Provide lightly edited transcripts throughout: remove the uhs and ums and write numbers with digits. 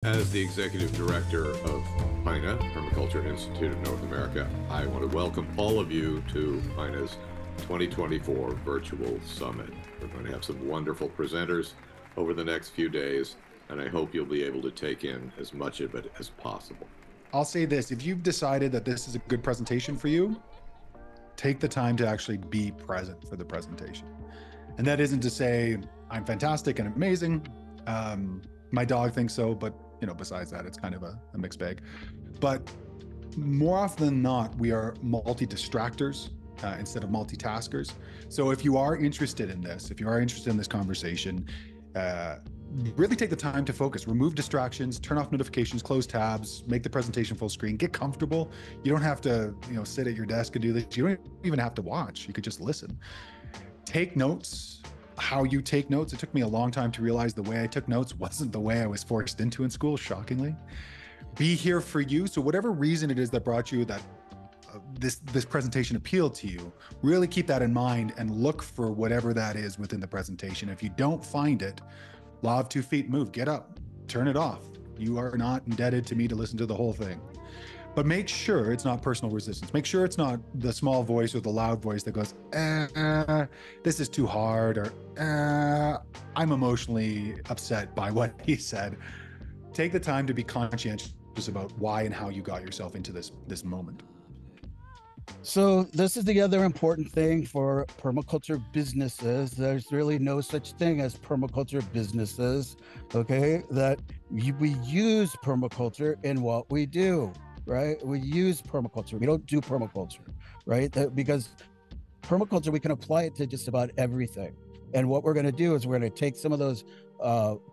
As the Executive Director of PINA, Permaculture Institute of North America, I want to welcome all of you to PINA's 2024 Virtual Summit. We're going to have some wonderful presenters over the next few days, and I hope you'll be able to take in as much of it as possible. I'll say this, if you've decided that this is a good presentation for you, take the time to actually be present for the presentation. And that isn't to say I'm fantastic and amazing. My dog thinks so, but besides that, it's kind of a mixed bag. But more often than not, we are multi-distractors instead of multitaskers. So if you are interested in this, if you are interested in this conversation, really take the time to focus, remove distractions, turn off notifications, close tabs, make the presentation full screen, get comfortable. You don't have to, sit at your desk and do this. You don't even have to watch. You could just listen. Take notes. How you take notes. It took me a long time to realize the way I took notes wasn't the way I was forced into in school, shockingly. Be here for you. So whatever reason it is that brought you that this presentation appealed to you, really keep that in mind and look for whatever that is within the presentation. If you don't find it, law of 2 feet, move, get up, turn it off. You are not indebted to me to listen to the whole thing. But make sure it's not personal resistance. Make sure it's not the small voice or the loud voice that goes, this is too hard, or I'm emotionally upset by what he said. Take the time to be conscientious about why and how you got yourself into this moment. So this is the other important thing for permaculture businesses. There's really no such thing as permaculture businesses, okay? That we use permaculture in what we do. Right? We use permaculture. We don't do permaculture, right? Because permaculture, we can apply it to just about everything. And what we're going to do is we're going to take some of those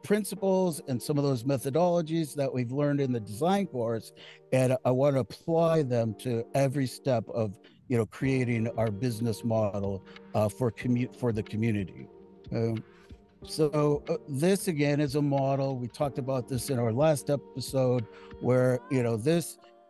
principles and some of those methodologies that we've learned in the design course, and I want to apply them to every step of, creating our business model for the community. So this again is a model. We talked about this in our last episode, where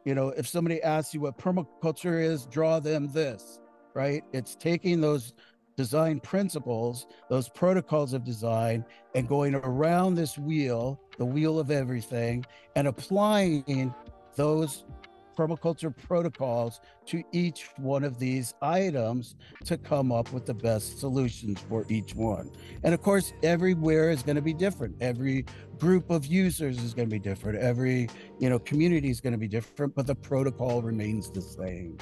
if somebody asks you what permaculture is, draw them this, right? It's taking those design principles, those protocols of design, and going around this wheel, the wheel of everything, and applying those permaculture protocols to each one of these items to come up with the best solutions for each one. And of course, everywhere is going to be different. Every group of users is going to be different. Every, community is going to be different, but the protocol remains the same.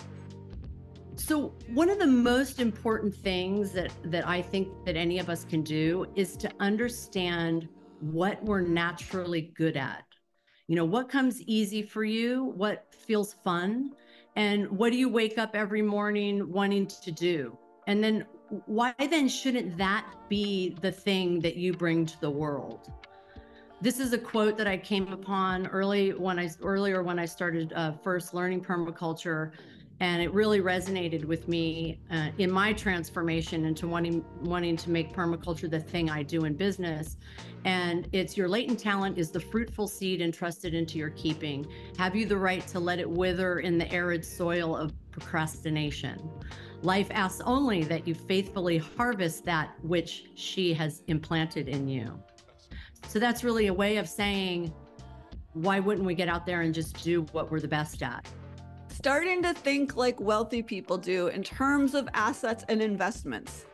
So one of the most important things that I think that any of us can do is to understand what we're naturally good at. What comes easy for you, what feels fun, and what do you wake up every morning wanting to do? And then why then shouldn't that be the thing that you bring to the world? This is a quote that I came upon earlier when I started first learning permaculture, and it really resonated with me in my transformation into wanting to make permaculture the thing I do in business. And it's, your latent talent is the fruitful seed entrusted into your keeping. Have you the right to let it wither in the arid soil of procrastination? Life asks only that you faithfully harvest that which she has implanted in you. So that's really a way of saying, why wouldn't we get out there and just do what we're the best at? Starting to think like wealthy people do in terms of assets and investments.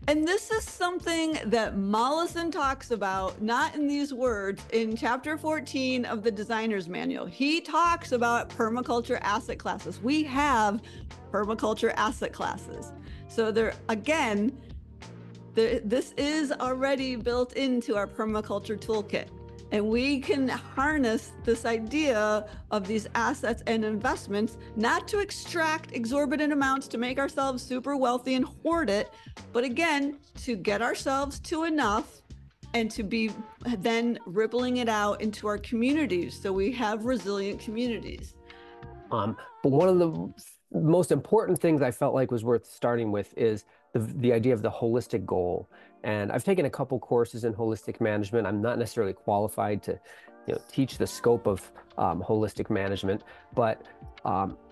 And this is something that Mollison talks about, not in these words, in chapter 14 of the Designer's Manual. He talks about permaculture asset classes. We have permaculture asset classes. So this is already built into our permaculture toolkit. And we can harness this idea of these assets and investments, not to extract exorbitant amounts to make ourselves super wealthy and hoard it, but again, to get ourselves to enough and to be then rippling it out into our communities so we have resilient communities. But one of the most important things I felt like was worth starting with is the idea of the holistic goal. And I've taken a couple courses in holistic management. I'm not necessarily qualified to teach the scope of holistic management, but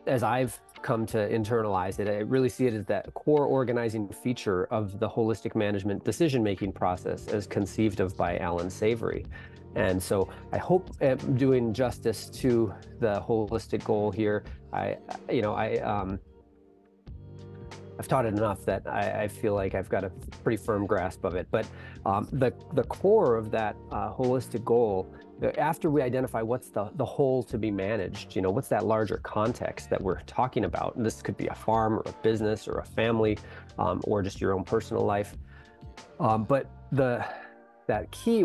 as I've come to internalize it, I really see it as that core organizing feature of the holistic management decision-making process as conceived of by Alan Savory. And so I hope I'm doing justice to the holistic goal here. I've taught it enough that I feel like I've got a pretty firm grasp of it. But the core of that holistic goal, after we identify what's the whole to be managed, what's that larger context that we're talking about? And this could be a farm or a business or a family, or just your own personal life. But that key,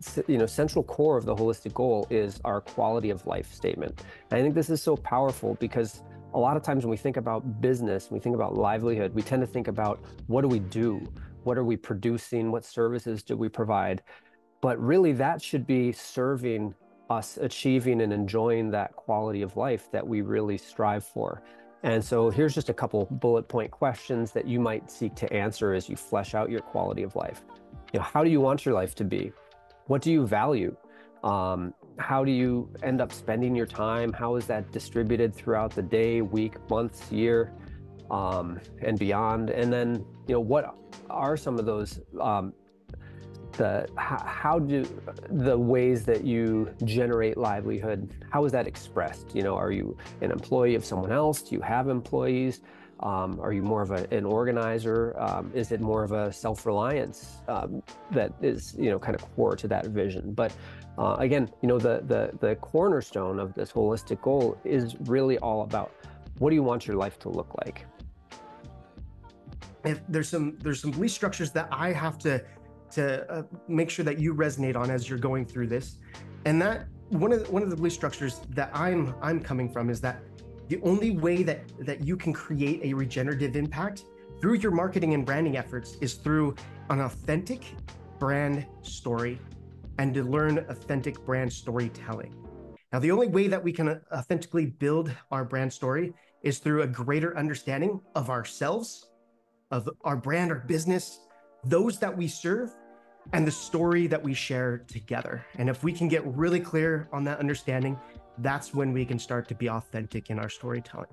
central core of the holistic goal is our quality of life statement. And I think this is so powerful because a lot of times when we think about business, when we think about livelihood, we tend to think about what do we do? What are we producing? What services do we provide? But really that should be serving us achieving and enjoying that quality of life that we really strive for. And so here's just a couple bullet point questions that you might seek to answer as you flesh out your quality of life. How do you want your life to be? What do you value? How do you end up spending your time? How is that distributed throughout the day, week, months, year, and beyond? And then, what are some of those, how do the ways that you generate livelihood, how is that expressed? Are you an employee of someone else? Do you have employees? Are you more of an organizer? Is it more of a self-reliance that is, kind of core to that vision? But again, the cornerstone of this holistic goal is really all about what do you want your life to look like? If there's some belief structures that I have to make sure that you resonate on as you're going through this, and that one of the belief structures that I'm coming from is that the only way that you can create a regenerative impact through your marketing and branding efforts is through an authentic brand story and to learn authentic brand storytelling. Now, the only way that we can authentically build our brand story is through a greater understanding of ourselves, of our brand, our business, those that we serve, and the story that we share together. And if we can get really clear on that understanding, that's when we can start to be authentic in our storytelling.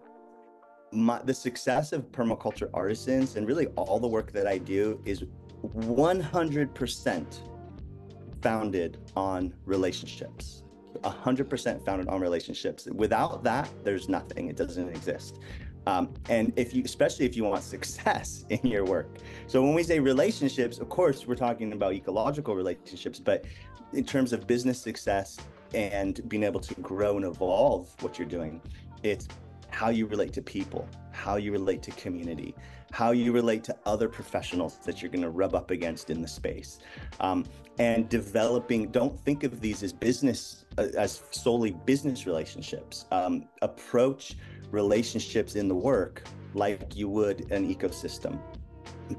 The success of permaculture artisans and really all the work that I do is 100% founded on relationships. 100% founded on relationships. Without that, there's nothing. It doesn't exist. And especially if you want success in your work. So when we say relationships, of course, we're talking about ecological relationships, but in terms of business success and being able to grow and evolve what you're doing, it's how you relate to people, how you relate to community, how you relate to other professionals that you're going to rub up against in the space. And developing, don't think of these as business, as solely business relationships. Approach relationships in the work like you would an ecosystem.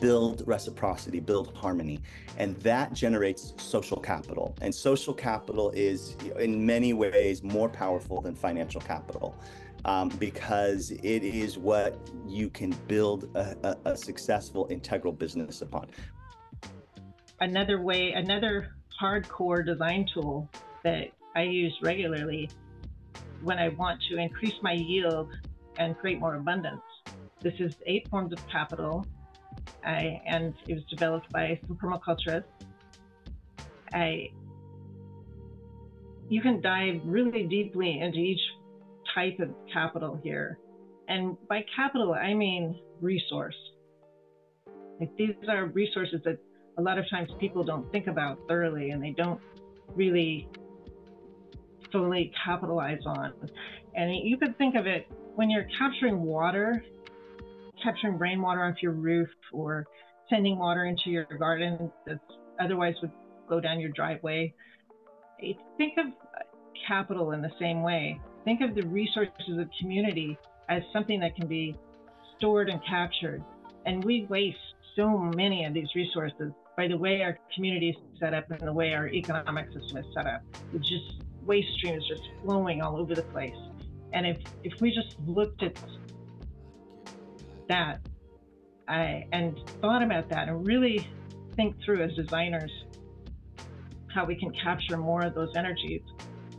Build reciprocity, build harmony, and that generates social capital. And social capital is in many ways more powerful than financial capital, because it is what you can build a successful integral business upon. Another hardcore design tool that I use regularly when I want to increase my yield and create more abundance. This is 8 forms of capital, and it was developed by some permaculturists. You can dive really deeply into each type of capital here. And by capital, I mean resource. Like, these are resources that a lot of times people don't think about thoroughly, and they don't really fully capitalize on. And you could think of it when you're capturing water, capturing rainwater off your roof, or sending water into your garden that otherwise would go down your driveway. Think of capital in the same way. Think of the resources of community as something that can be stored and captured. And we waste so many of these resources by the way our community is set up and the way our economic system is set up. It's just waste streams just flowing all over the place. And if we just looked at that and thought about that and really think through as designers how we can capture more of those energies.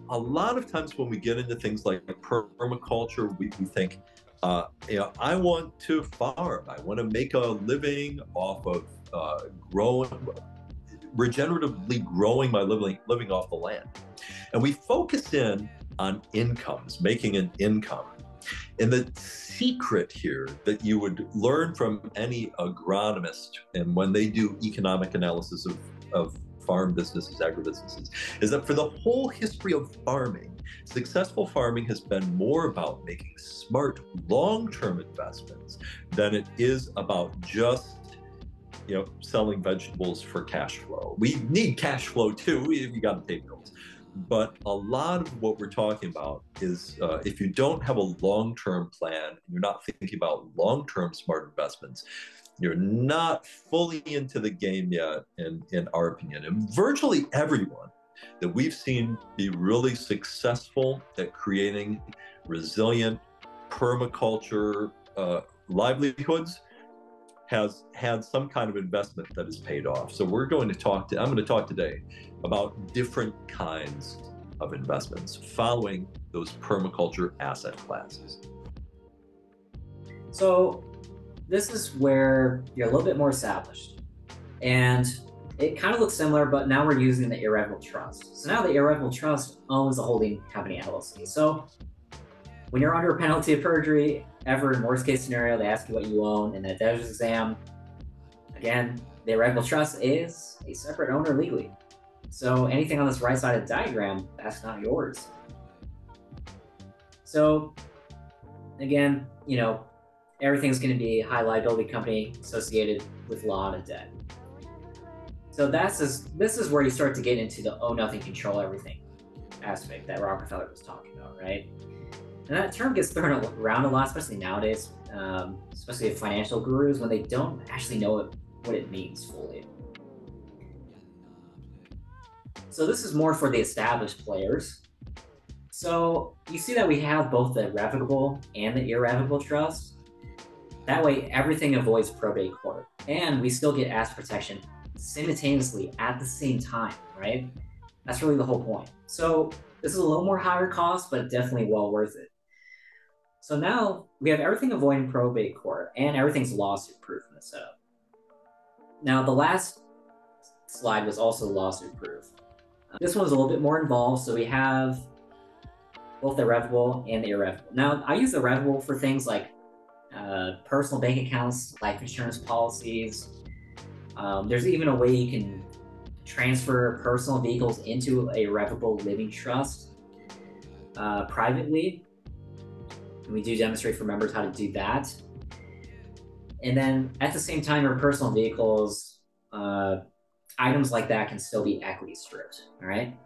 A lot of times when we get into things like permaculture, we think, I want to farm. I want to make a living off of growing regeneratively growing by living off the land. And we focus in on incomes, making an income. And the secret here that you would learn from any agronomist, and when they do economic analysis of farm businesses, agribusinesses, is that for the whole history of farming, successful farming has been more about making smart long-term investments than it is about just selling vegetables for cash flow. We need cash flow too, you got to pay bills. But a lot of what we're talking about is if you don't have a long-term plan, and you're not thinking about long-term smart investments, you're not fully into the game yet, in our opinion. And virtually everyone that we've seen be really successful at creating resilient permaculture livelihoods has had some kind of investment that has paid off. So I'm going to talk today about different kinds of investments following those permaculture asset classes. So this is where you're a little bit more established. And it kind of looks similar, but now we're using the irrevocable trust. So now the irrevocable trust owns the holding company LLC. So when you're under a penalty of perjury, ever in worst case scenario, they ask you what you own in that debtor's exam. Again, the irrevocable trust is a separate owner legally. So anything on this right side of the diagram, that's not yours. So again, everything's going to be a high liability company associated with a lot of debt. So this is where you start to get into the own nothing, control everything aspect that Rockefeller was talking about, right? And that term gets thrown around a lot, especially nowadays, especially with financial gurus, when they don't actually know what it means fully. So this is more for the established players. So you see that we have both the revocable and the irrevocable trust. That way, everything avoids probate court, and we still get asset protection simultaneously at the same time, right? That's really the whole point. So this is a little more higher cost, but definitely well worth it. So now we have everything avoiding probate court, and everything's lawsuit proof in the setup. Now the last slide was also lawsuit proof. This one's a little bit more involved, so we have both the revocable and the irrevocable. Now I use the revocable for things like personal bank accounts, life insurance policies. There's even a way you can transfer personal vehicles into a revocable living trust privately. And we do demonstrate for members how to do that. And then at the same time, your personal vehicles, items like that can still be equity stripped, all right?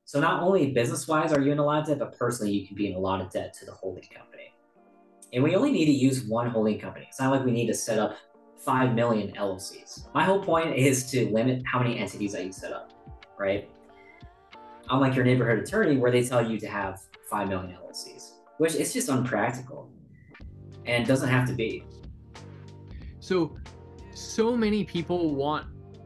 So not only business-wise are you in a lot of debt, but personally you can be in a lot of debt to the holding company. And we only need to use one holding company. It's not like we need to set up 5 million LLCs. My whole point is to limit how many entities that you set up, right? Unlike your neighborhood attorney where they tell you to have 5 million LLCs, which is just unpractical and doesn't have to be. So many people want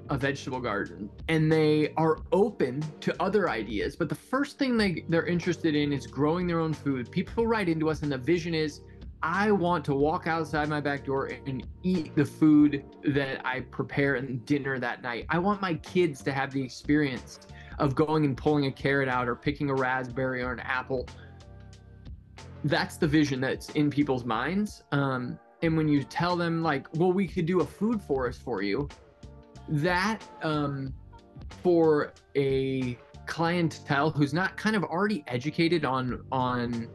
a vegetable garden and they are open to other ideas, but the first thing they're interested in is growing their own food. People write into us and the vision is, I want to walk outside my back door and eat the food that I prepare in dinner that night. I want my kids to have the experience of going and pulling a carrot out or picking a raspberry or an apple. That's the vision that's in people's minds. And when you tell them like, well, we could do a food forest for you, that for a clientele who's not kind of already educated on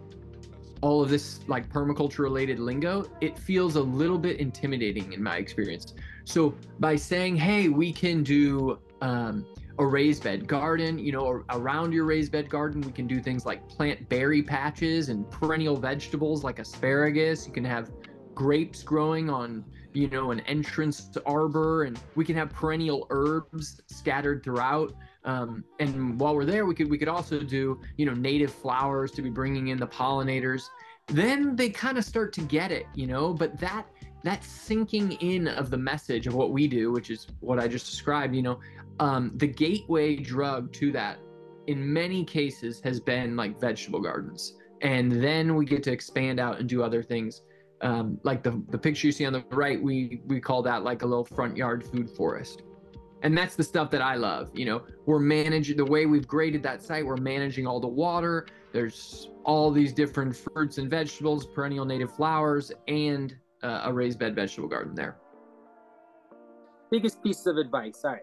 all of this like permaculture related lingo, it feels a little bit intimidating in my experience. So by saying, hey, we can do a raised bed garden, around your raised bed garden, we can do things like plant berry patches and perennial vegetables like asparagus. You can have grapes growing on, an entrance arbor, and we can have perennial herbs scattered throughout. And while we're there, we could also do, native flowers to be bringing in the pollinators. Then they kind of start to get it, but that sinking in of the message of what we do, which is what I just described, the gateway drug to that in many cases has been like vegetable gardens. And then we get to expand out and do other things. Like the picture you see on the right, we call that like a little front yard food forest. And that's the stuff that I love. You know, we're managing the way we've graded that site. We're managing all the water. There's all these different fruits and vegetables, perennial native flowers, and a raised bed vegetable garden there. Biggest piece of advice. All right.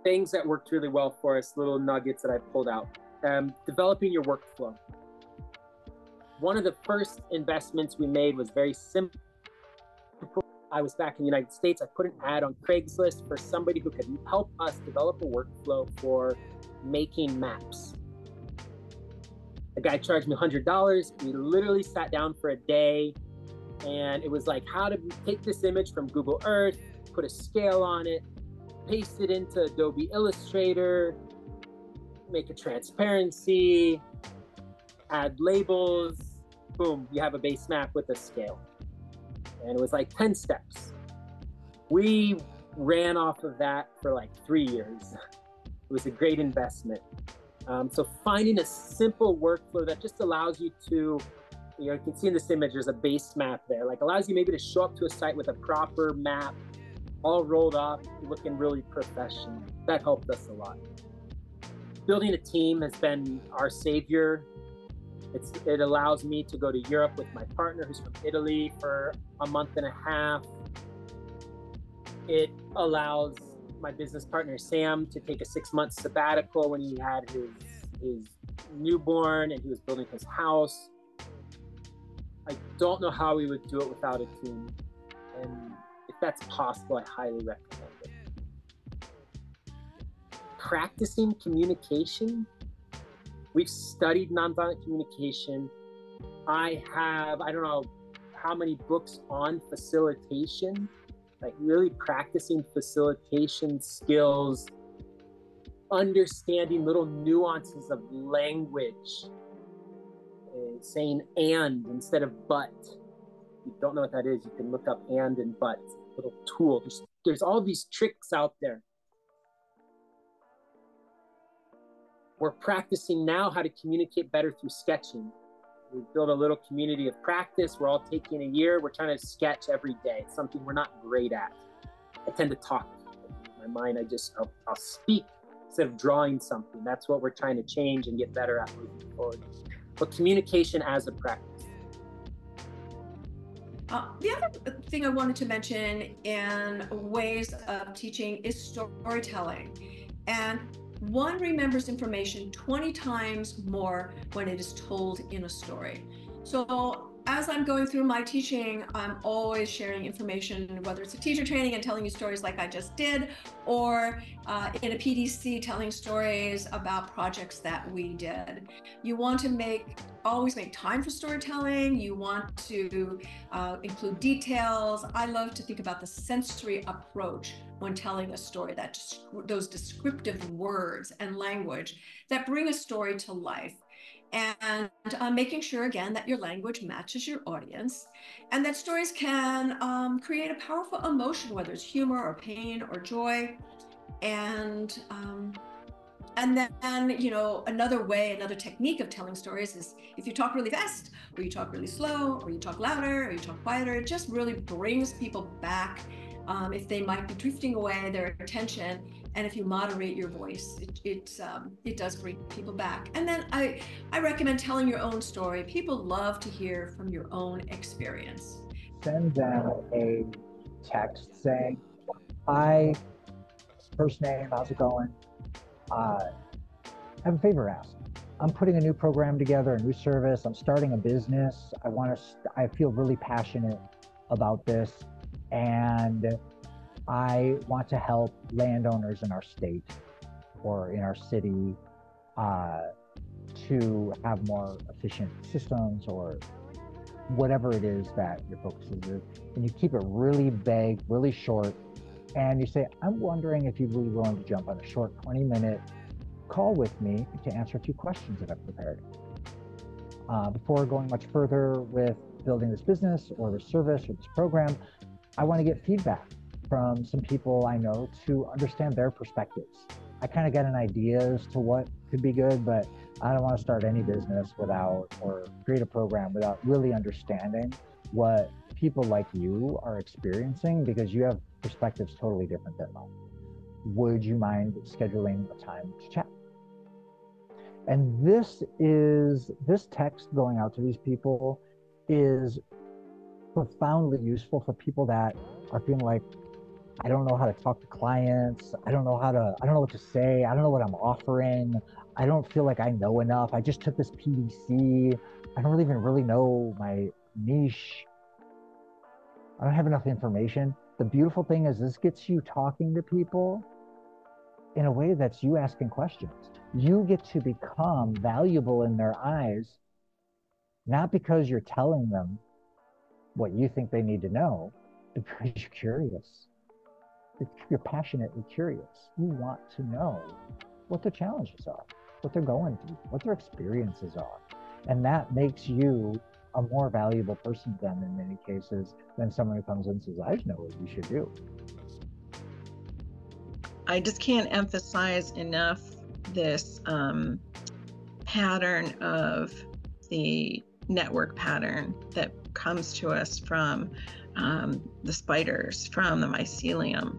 Things that worked really well for us, little nuggets that I pulled out. Developing your workflow. One of the first investments we made was very simple. I was back in the United States. I put an ad on Craigslist for somebody who could help us develop a workflow for making maps. The guy charged me $100. We literally sat down for a day, and it was like how to take this image from Google Earth, put a scale on it, paste it into Adobe Illustrator, make a transparency, add labels, boom, you have a base map with a scale. And it was like 10 steps. We ran off of that for like 3 years. It was a great investment. So finding a simple workflow that just allows you to, you know, you can see in this image, there's a base map there, like allows you maybe to show up to a site with a proper map, all rolled up, looking really professional. That helped us a lot. Building a team has been our savior. It allows me to go to Europe with my partner who's from Italy for a month and a half. It allows my business partner, Sam, to take a 6-month sabbatical when he had his newborn and he was building his house. I don't know how we would do it without a team. And if that's possible, I highly recommend it. Practicing communication. We've studied nonviolent communication. I don't know how many books on facilitation, like really practicing facilitation skills, understanding little nuances of language, saying and instead of but. If you don't know what that is, you can look up and but, little tool. There's all these tricks out there. We're practicing now how to communicate better through sketching. We've built a little community of practice. We're all taking a year. We're trying to sketch every day. It's something we're not great at. I tend to talk. In my mind, I'll speak instead of drawing something. That's what we're trying to change and get better at moving forward. But communication as a practice. The other thing I wanted to mention in ways of teaching is storytelling. And one remembers information 20 times more when it is told in a story. So as I'm going through my teaching, I'm always sharing information, whether it's a teacher training and telling you stories like I just did, or in a PDC telling stories about projects that we did. You want to always make time for storytelling. You want to include details. I love to think about the sensory approach when telling a story, those descriptive words and language that bring a story to life. And making sure, again, that your language matches your audience and that stories can create a powerful emotion, whether it's humor or pain or joy. And then, you know, another technique of telling stories is if you talk really fast, or you talk really slow, or you talk louder, or you talk quieter, it just really brings people back. If they might be drifting away, their attention, and if you moderate your voice, it does bring people back. And then I recommend telling your own story. People love to hear from your own experience. Send them a text saying, "Hi, first name, how's it going? I have a favor to ask. I'm putting a new program together, a new service. I'm starting a business. I feel really passionate about this. And I want to help landowners in our state or in our city to have more efficient systems or whatever it is that your focus is." And you keep it really vague, really short. And you say, "I'm wondering if you'd be willing to jump on a short 20-minute call with me to answer a few questions that I've prepared. Before going much further with building this business or this service or this program, I want to get feedback from some people I know to understand their perspectives. I kind of get an idea as to what could be good, but I don't want to start any business or create a program without really understanding what people like you are experiencing, because you have perspective's totally different than mine. Would you mind scheduling a time to chat? And this text going out to these people is profoundly useful for people that are feeling like, I don't know how to talk to clients. I don't know what to say. I don't know what I'm offering. I don't feel like I know enough. I just took this PDC. I don't even really know my niche. I don't have enough information. The beautiful thing is this gets you talking to people in a way that's you asking questions. You get to become valuable in their eyes, not because you're telling them what you think they need to know, but because you're curious. You're passionately curious. You want to know what their challenges are, what they're going through, what their experiences are. And that makes you a more valuable person to them in many cases than someone who comes in and says, I just know what you should do. I just can't emphasize enough this pattern of the network pattern that comes to us from the spiders, from the mycelium.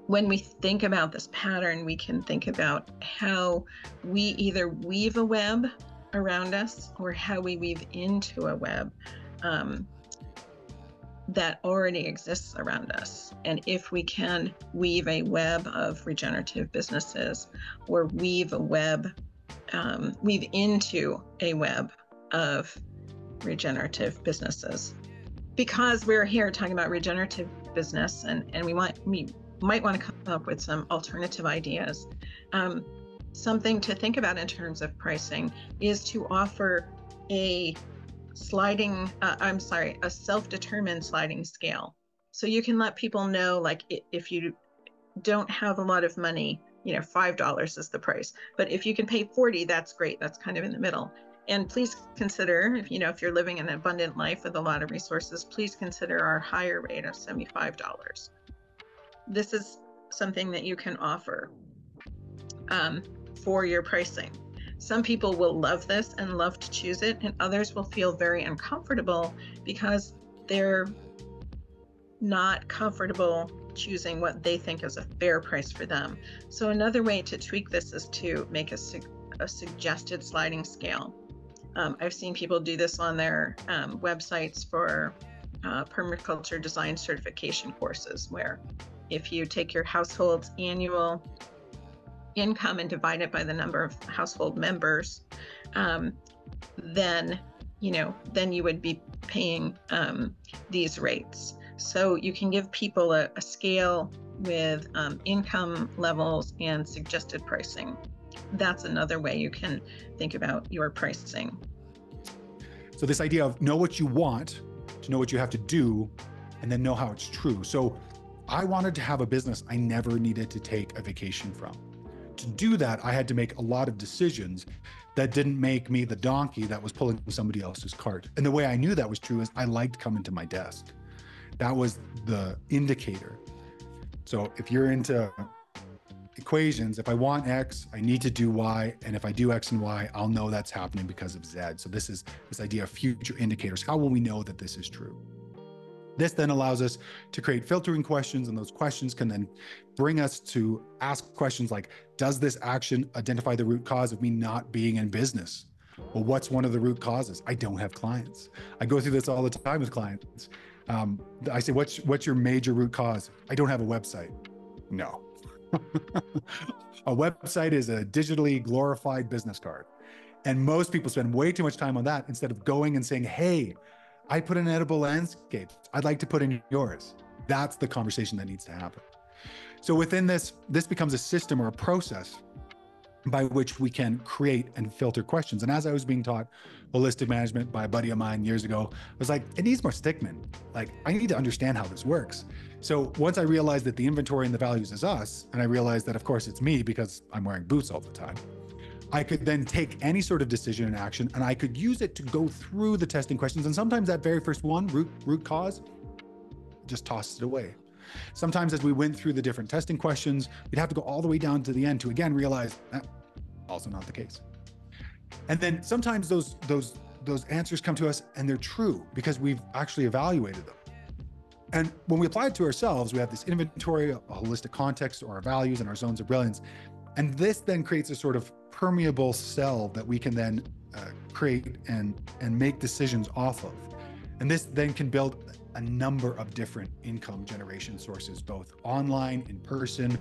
When we think about this pattern, we can think about how we either weave a web around us or how we weave into a web that already exists around us. And if we can weave a web of regenerative businesses or weave into a web of regenerative businesses, because we're here talking about regenerative business and we might want to come up with some alternative ideas. Something to think about in terms of pricing is to offer a self-determined sliding scale. So you can let people know, like, if you don't have a lot of money, $5 is the price. But if you can pay 40, that's great. That's kind of in the middle. And please consider, if you're living an abundant life with a lot of resources, please consider our higher rate of $75. This is something that you can offer for your pricing. Some people will love this and love to choose it, and others will feel very uncomfortable because they're not comfortable choosing what they think is a fair price for them. So another way to tweak this is to make a suggested sliding scale. I've seen people do this on their websites for permaculture design certification courses, where if you take your household's annual income and divide it by the number of household members, then you would be paying these rates. So you can give people a scale with income levels and suggested pricing. That's another way you can think about your pricing. So this idea of know what you want, to know what you have to do, and then know how it's true. So I wanted to have a business I never needed to take a vacation from. To do that, I had to make a lot of decisions that didn't make me the donkey that was pulling somebody else's cart. And the way I knew that was true is I liked coming to my desk. That was the indicator. So if you're into equations, if I want X, I need to do Y. And if I do X and Y, I'll know that's happening because of Z. So this is this idea of future indicators. How will we know that this is true? This then allows us to create filtering questions, and those questions can then bring us to ask questions like, does this action identify the root cause of me not being in business? Well, what's one of the root causes? I don't have clients. I go through this all the time with clients. I say, what's your major root cause? I don't have a website. No. A website is a digitally glorified business card. And most people spend way too much time on that instead of going and saying, hey, I put in edible landscapes. I'd like to put in yours. That's the conversation that needs to happen. So within this becomes a system or a process by which we can create and filter questions. And as I was being taught holistic management by a buddy of mine years ago, I was like, it needs more stickmen. Like, I need to understand how this works. So once I realized that the inventory and the values is us, and I realized that of course it's me because I'm wearing boots all the time, I could then take any sort of decision and action, and I could use it to go through the testing questions. And sometimes that very first one, root cause, just tosses it away. Sometimes as we went through the different testing questions, we'd have to go all the way down to the end to again realize also not the case. And then sometimes those answers come to us and they're true because we've actually evaluated them. And when we apply it to ourselves, we have this inventory, a holistic context to our values and our zones of brilliance. And this then creates a sort of permeable cell that we can then create and make decisions off of. And this then can build a number of different income generation sources, both online, in person,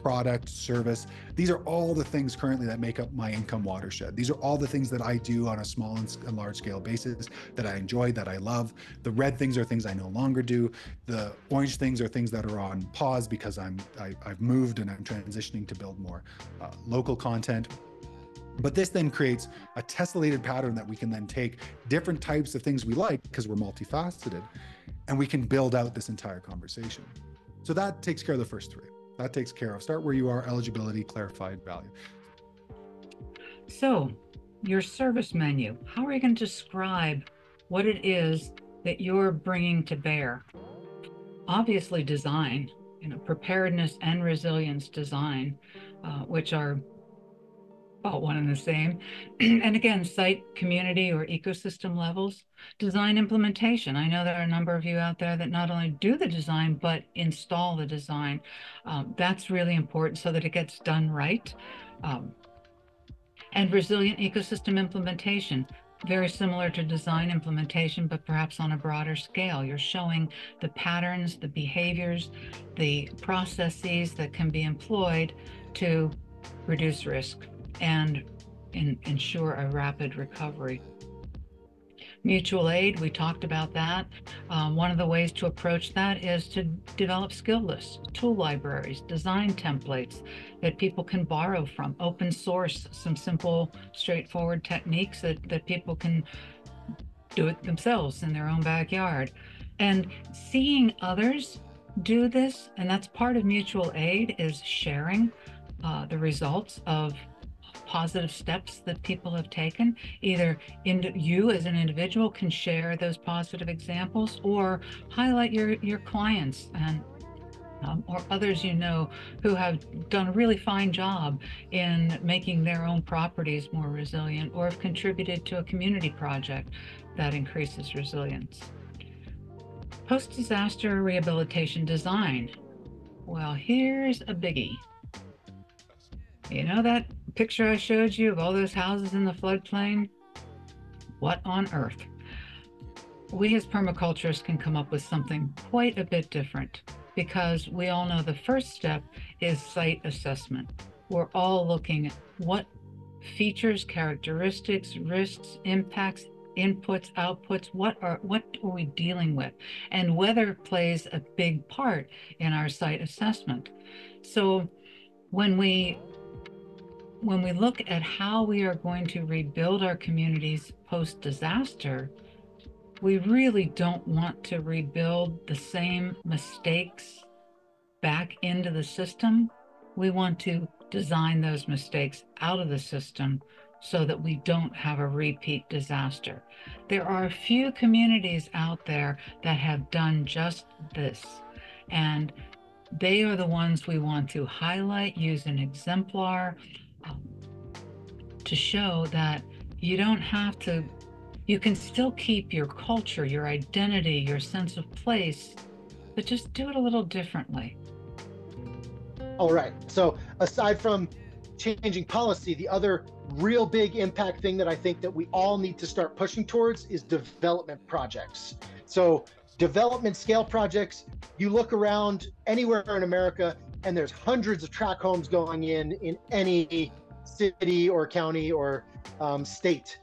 product, service. These are all the things currently that make up my income watershed. These are all the things that I do on a small and large scale basis that I enjoy, that I love. The red things are things I no longer do. The orange things are things that are on pause because I've moved and I'm transitioning to build more local content. But this then creates a tessellated pattern that we can then take different types of things we like, because we're multifaceted, and we can build out this entire conversation. So that takes care of the first three. That takes care of start where you are, eligibility, clarified value. So your service menu, how are you going to describe what it is that you're bringing to bear? Obviously design, preparedness and resilience design, which are about one and the same. And again, site, community, or ecosystem levels. Design implementation. I know there are a number of you out there that not only do the design, but install the design. That's really important so that it gets done right. And resilient ecosystem implementation. Very similar to design implementation, but perhaps on a broader scale. You're showing the patterns, the behaviors, the processes that can be employed to reduce risk and ensure a rapid recovery. Mutual aid, we talked about that. One of the ways to approach that is to develop skill lists, tool libraries, design templates that people can borrow from, open source, some simple, straightforward techniques that people can do it themselves in their own backyard. And seeing others do this, and that's part of mutual aid, is sharing the results of positive steps that people have taken. Either you as an individual can share those positive examples, or highlight your clients and or others who have done a really fine job in making their own properties more resilient, or have contributed to a community project that increases resilience. Post-disaster rehabilitation design. Well, here's a biggie. You know that picture I showed you of all those houses in the floodplain? What on earth? We as permaculturists can come up with something quite a bit different, because we all know the first step is site assessment. We're all looking at what features, characteristics, risks, impacts, inputs, outputs, what are we dealing with? And weather plays a big part in our site assessment. So when we look at how we are going to rebuild our communities post-disaster, we really don't want to rebuild the same mistakes back into the system. We want to design those mistakes out of the system so that we don't have a repeat disaster. There are a few communities out there that have done just this, and they are the ones we want to highlight, use an exemplar, to show that you don't have to, you can still keep your culture, your identity, your sense of place, but just do it a little differently. All right. So aside from changing policy, the other real big impact thing that I think that we all need to start pushing towards is development projects. So development scale projects, you look around anywhere in America and there's hundreds of tract homes going in any city or county or state.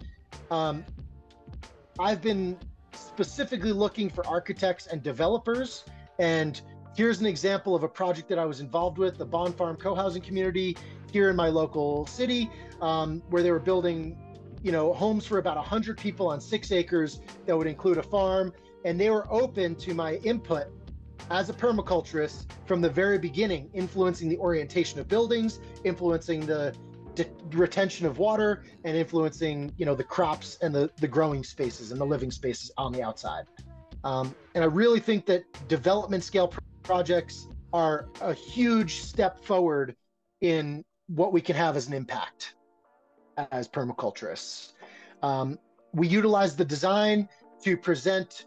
I've been specifically looking for architects and developers, and here's an example of a project that I was involved with, the Bond Farm co-housing community here in my local city, where they were building, homes for about 100 people on 6 acres that would include a farm, and they were open to my input as a permaculturist from the very beginning, influencing the orientation of buildings, influencing the retention of water, and influencing the crops and the growing spaces and the living spaces on the outside. And I really think that development scale projects are a huge step forward in what we can have as an impact as permaculturists. We utilize the design to present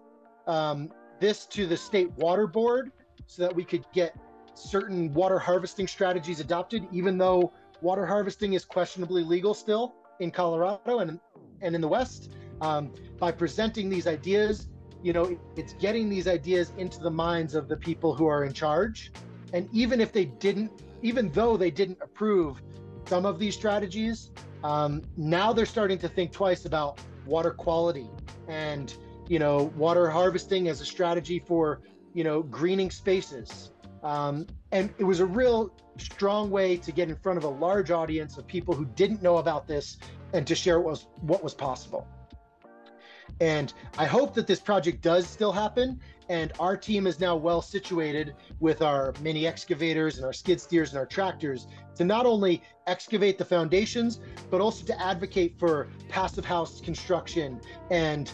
this to the state water board so that we could get certain water harvesting strategies adopted, even though water harvesting is questionably legal still in Colorado and in the West. By presenting these ideas, you know, it's getting these ideas into the minds of the people who are in charge. And even though they didn't approve some of these strategies, now they're starting to think twice about water quality and, you know, water harvesting as a strategy for, you know, greening spaces. And it was a real strong way to get in front of a large audience of people who didn't know about this and to share what was possible. And I hope that this project does still happen. And our team is now well situated with our mini excavators and our skid steers and our tractors to not only excavate the foundations, but also to advocate for passive house construction and,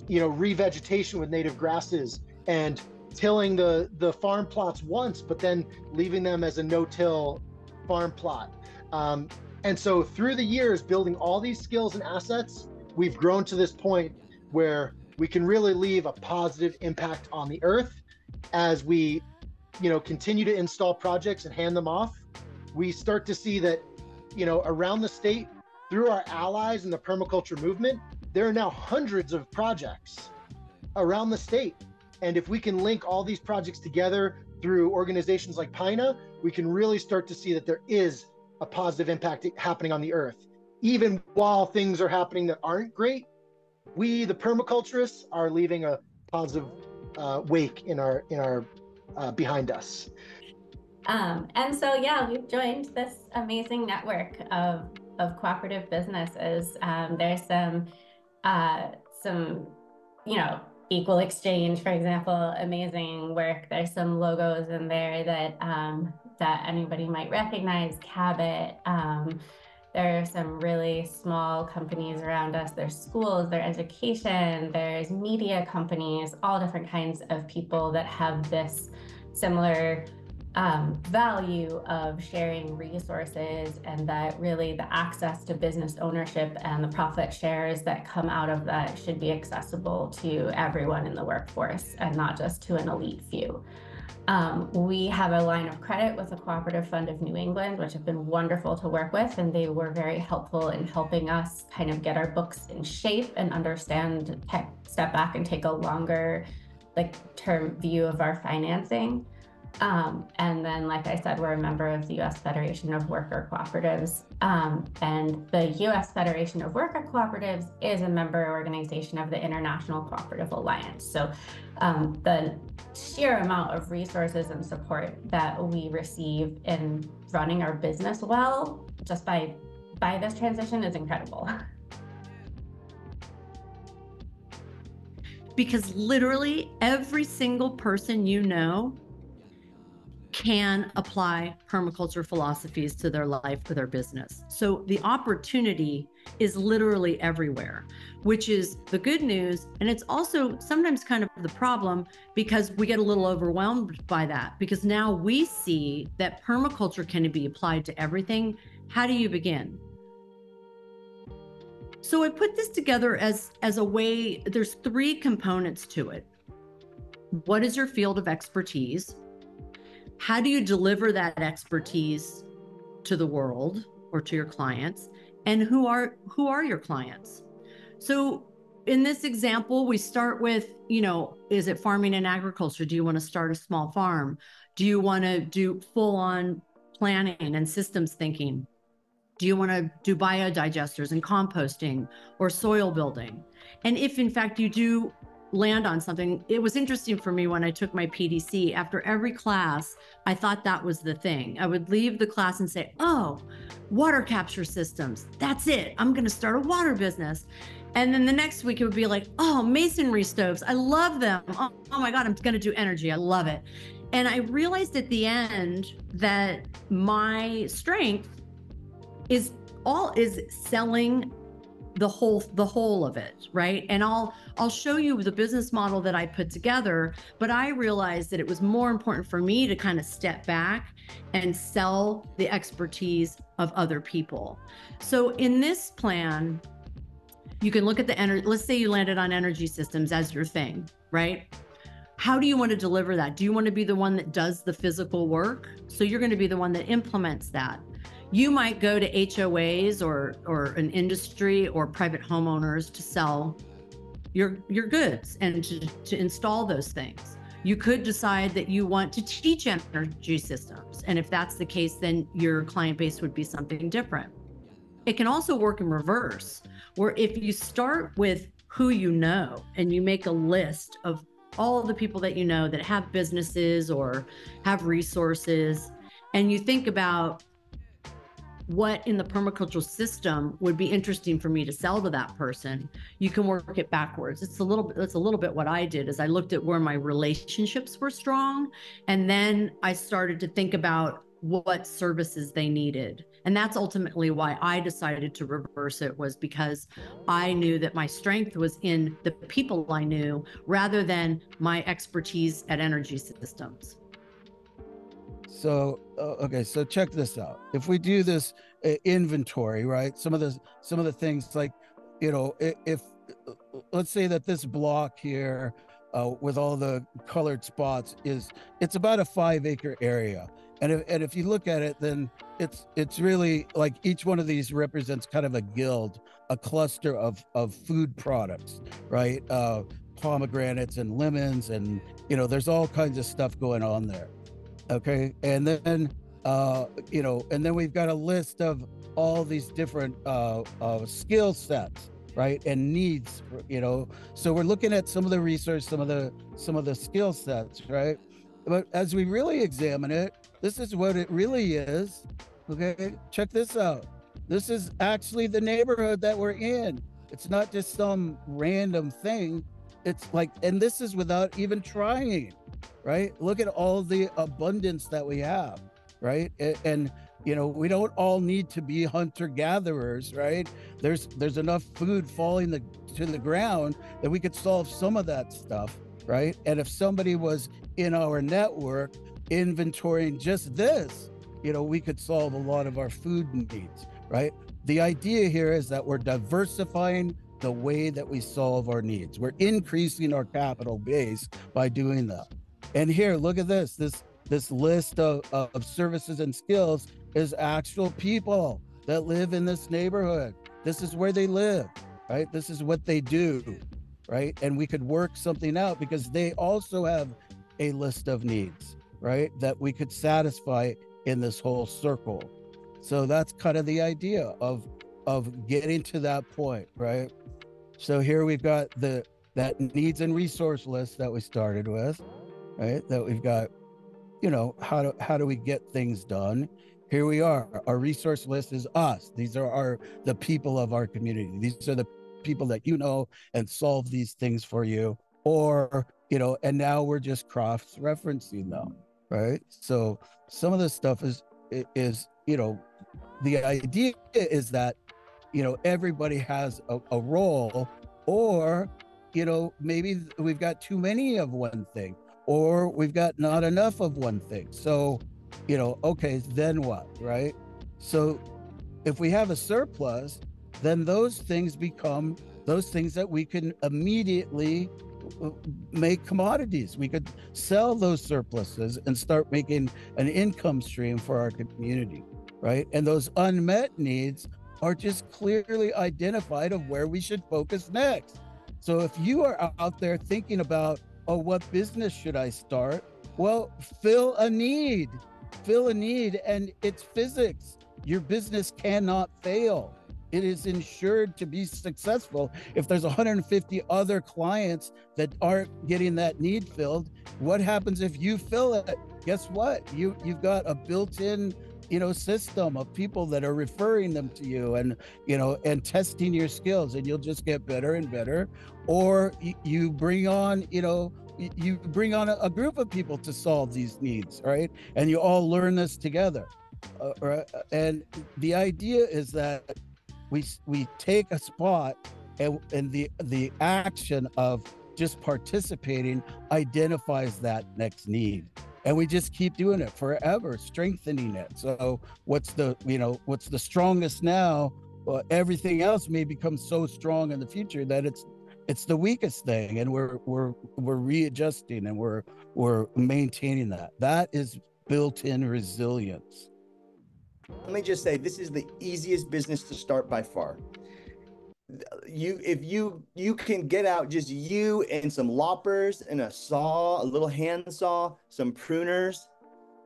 you know, revegetation with native grasses and tilling the farm plots once, but then leaving them as a no-till farm plot. And so through the years, building all these skills and assets, we've grown to this point where we can really leave a positive impact on the earth as we, you know, continue to install projects and hand them off. We start to see that, you know, around the state, through our allies in the permaculture movement, there are now hundreds of projects around the state. And if we can link all these projects together through organizations like PINA, we can really start to see that there is a positive impact happening on the earth. Even while things are happening that aren't great, we, the permaculturists, are leaving a positive wake in our behind us. And so, yeah, we've joined this amazing network of cooperative businesses. There's some, you know, Equal Exchange, for example, amazing work. There's some logos in there that anybody might recognize. Cabot. There are some really small companies around us. There's schools, there's education, there's media companies, all different kinds of people that have this similar value of sharing resources, and that really the access to business ownership and the profit shares that come out of that should be accessible to everyone in the workforce and not just to an elite few. We have a line of credit with the Cooperative Fund of New England, which have been wonderful to work with, and they were very helpful in helping us kind of get our books in shape and understand, step back and take a longer term view of our financing. And then, like I said, we're a member of the U.S. Federation of Worker Cooperatives, and the U.S. Federation of Worker Cooperatives is a member organization of the International Cooperative Alliance. So the sheer amount of resources and support that we receive in running our business well, just by this transition, is incredible. Because literally every single person you know can apply permaculture philosophies to their life, to their business. So the opportunity is literally everywhere, which is the good news. And it's also sometimes kind of the problem, because we get a little overwhelmed by that, because now we see that permaculture can be applied to everything. How do you begin? So I put this together as a way, there's 3 components to it. What is your field of expertise? How do you deliver that expertise to the world or to your clients? And who are your clients? So in this example, we start with, you know, is it farming and agriculture? Do you want to start a small farm? Do you want to do full-on planning and systems thinking? Do you want to do biodigesters and composting or soil building? And if in fact you do land on something, it was interesting for me when I took my PDC. After every class, I thought that was the thing. I would leave the class and say, oh, water capture systems, that's it. I'm going to start a water business. And then the next week it would be like, oh, masonry stoves, I love them. Oh my God, I'm going to do energy. I love it. And I realized at the end that my strength is selling the whole of it, right? And I'll show you the business model that I put together, but I realized that it was more important for me to kind of step back and sell the expertise of other people. So in this plan, you can look at the energy, let's say you landed on energy systems as your thing, right? How do you want to deliver that? Do you want to be the one that does the physical work? So you're going to be the one that implements that. You might go to HOAs or an industry or private homeowners to sell your goods and to install those things. You could decide that you want to teach energy systems. And if that's the case, then your client base would be something different. It can also work in reverse, where if you start with who you know and you make a list of all of the people that you know that have businesses or have resources, and you think about what in the permacultural system would be interesting for me to sell to that person, you can work it backwards. It's a little bit what I did, is I looked at where my relationships were strong, and then I started to think about what services they needed. And that's ultimately why I decided to reverse it, was because I knew that my strength was in the people I knew rather than my expertise at energy systems. So, okay, so check this out. If we do this inventory, right? Some of the things, like, you know, if let's say that this block here with all the colored spots it's about a 5-acre area. And if you look at it, then it's really like each one of these represents kind of a guild, a cluster of food products, right? Pomegranates and lemons, and, you know, there's all kinds of stuff going on there. Okay, and then you know, and then we've got a list of all these different skill sets, right, and needs, you know. So we're looking at some of the research, some of the skill sets, right? But as we really examine it, this is what it really is. Okay, check this out. This is actually the neighborhood that we're in. It's not just some random thing. It's like, and this is without even trying. Right? Look at all the abundance that we have, right? And you know, we don't all need to be hunter-gatherers, right? There's enough food falling to the ground that we could solve some of that stuff, right? And if somebody was in our network inventorying just this, you know, we could solve a lot of our food needs, right? The idea here is that we're diversifying the way that we solve our needs. We're increasing our capital base by doing that. And here, look at this list of services and skills is actual people that live in this neighborhood. This is where they live, right? This is what they do, right? And we could work something out because they also have a list of needs, right, that we could satisfy in this whole circle. So that's kind of the idea of getting to that point, right? So here we've got that needs and resource list that we started with. Right, that we've got, you know, how do we get things done? Here we are. Our resource list is us. These are the people of our community. These are the people that you know and solve these things for you. Or, you know, and now we're just cross-referencing them, right? So some of this stuff is, you know, the idea is that, you know, everybody has a role, or, you know, maybe we've got too many of one thing, or we've got not enough of one thing. So, you know, okay, then what, right? So if we have a surplus, then those things become those things that we can immediately make commodities. We could sell those surpluses and start making an income stream for our community, right? And those unmet needs are just clearly identified of where we should focus next. So if you are out there thinking about, oh, what business should I start? Well, fill a need, and it's physics. Your business cannot fail. It is insured to be successful. If there's 150 other clients that aren't getting that need filled, what happens if you fill it? Guess what? You've got a built-in, you know, system of people that are referring them to you, and, you know, and testing your skills, and you'll just get better and better. Or you bring on, you know, you bring on a group of people to solve these needs, right? And you all learn this together. And the idea is that we take a spot, and the action of just participating identifies that next need. And we just keep doing it forever, strengthening it. So what's the strongest now? Well, everything else may become so strong in the future that It's the weakest thing, and we're readjusting, and we're maintaining that. That is built-in resilience. Let me just say, this is the easiest business to start by far. If you can get out just you and some loppers and a saw, a little hand saw, some pruners,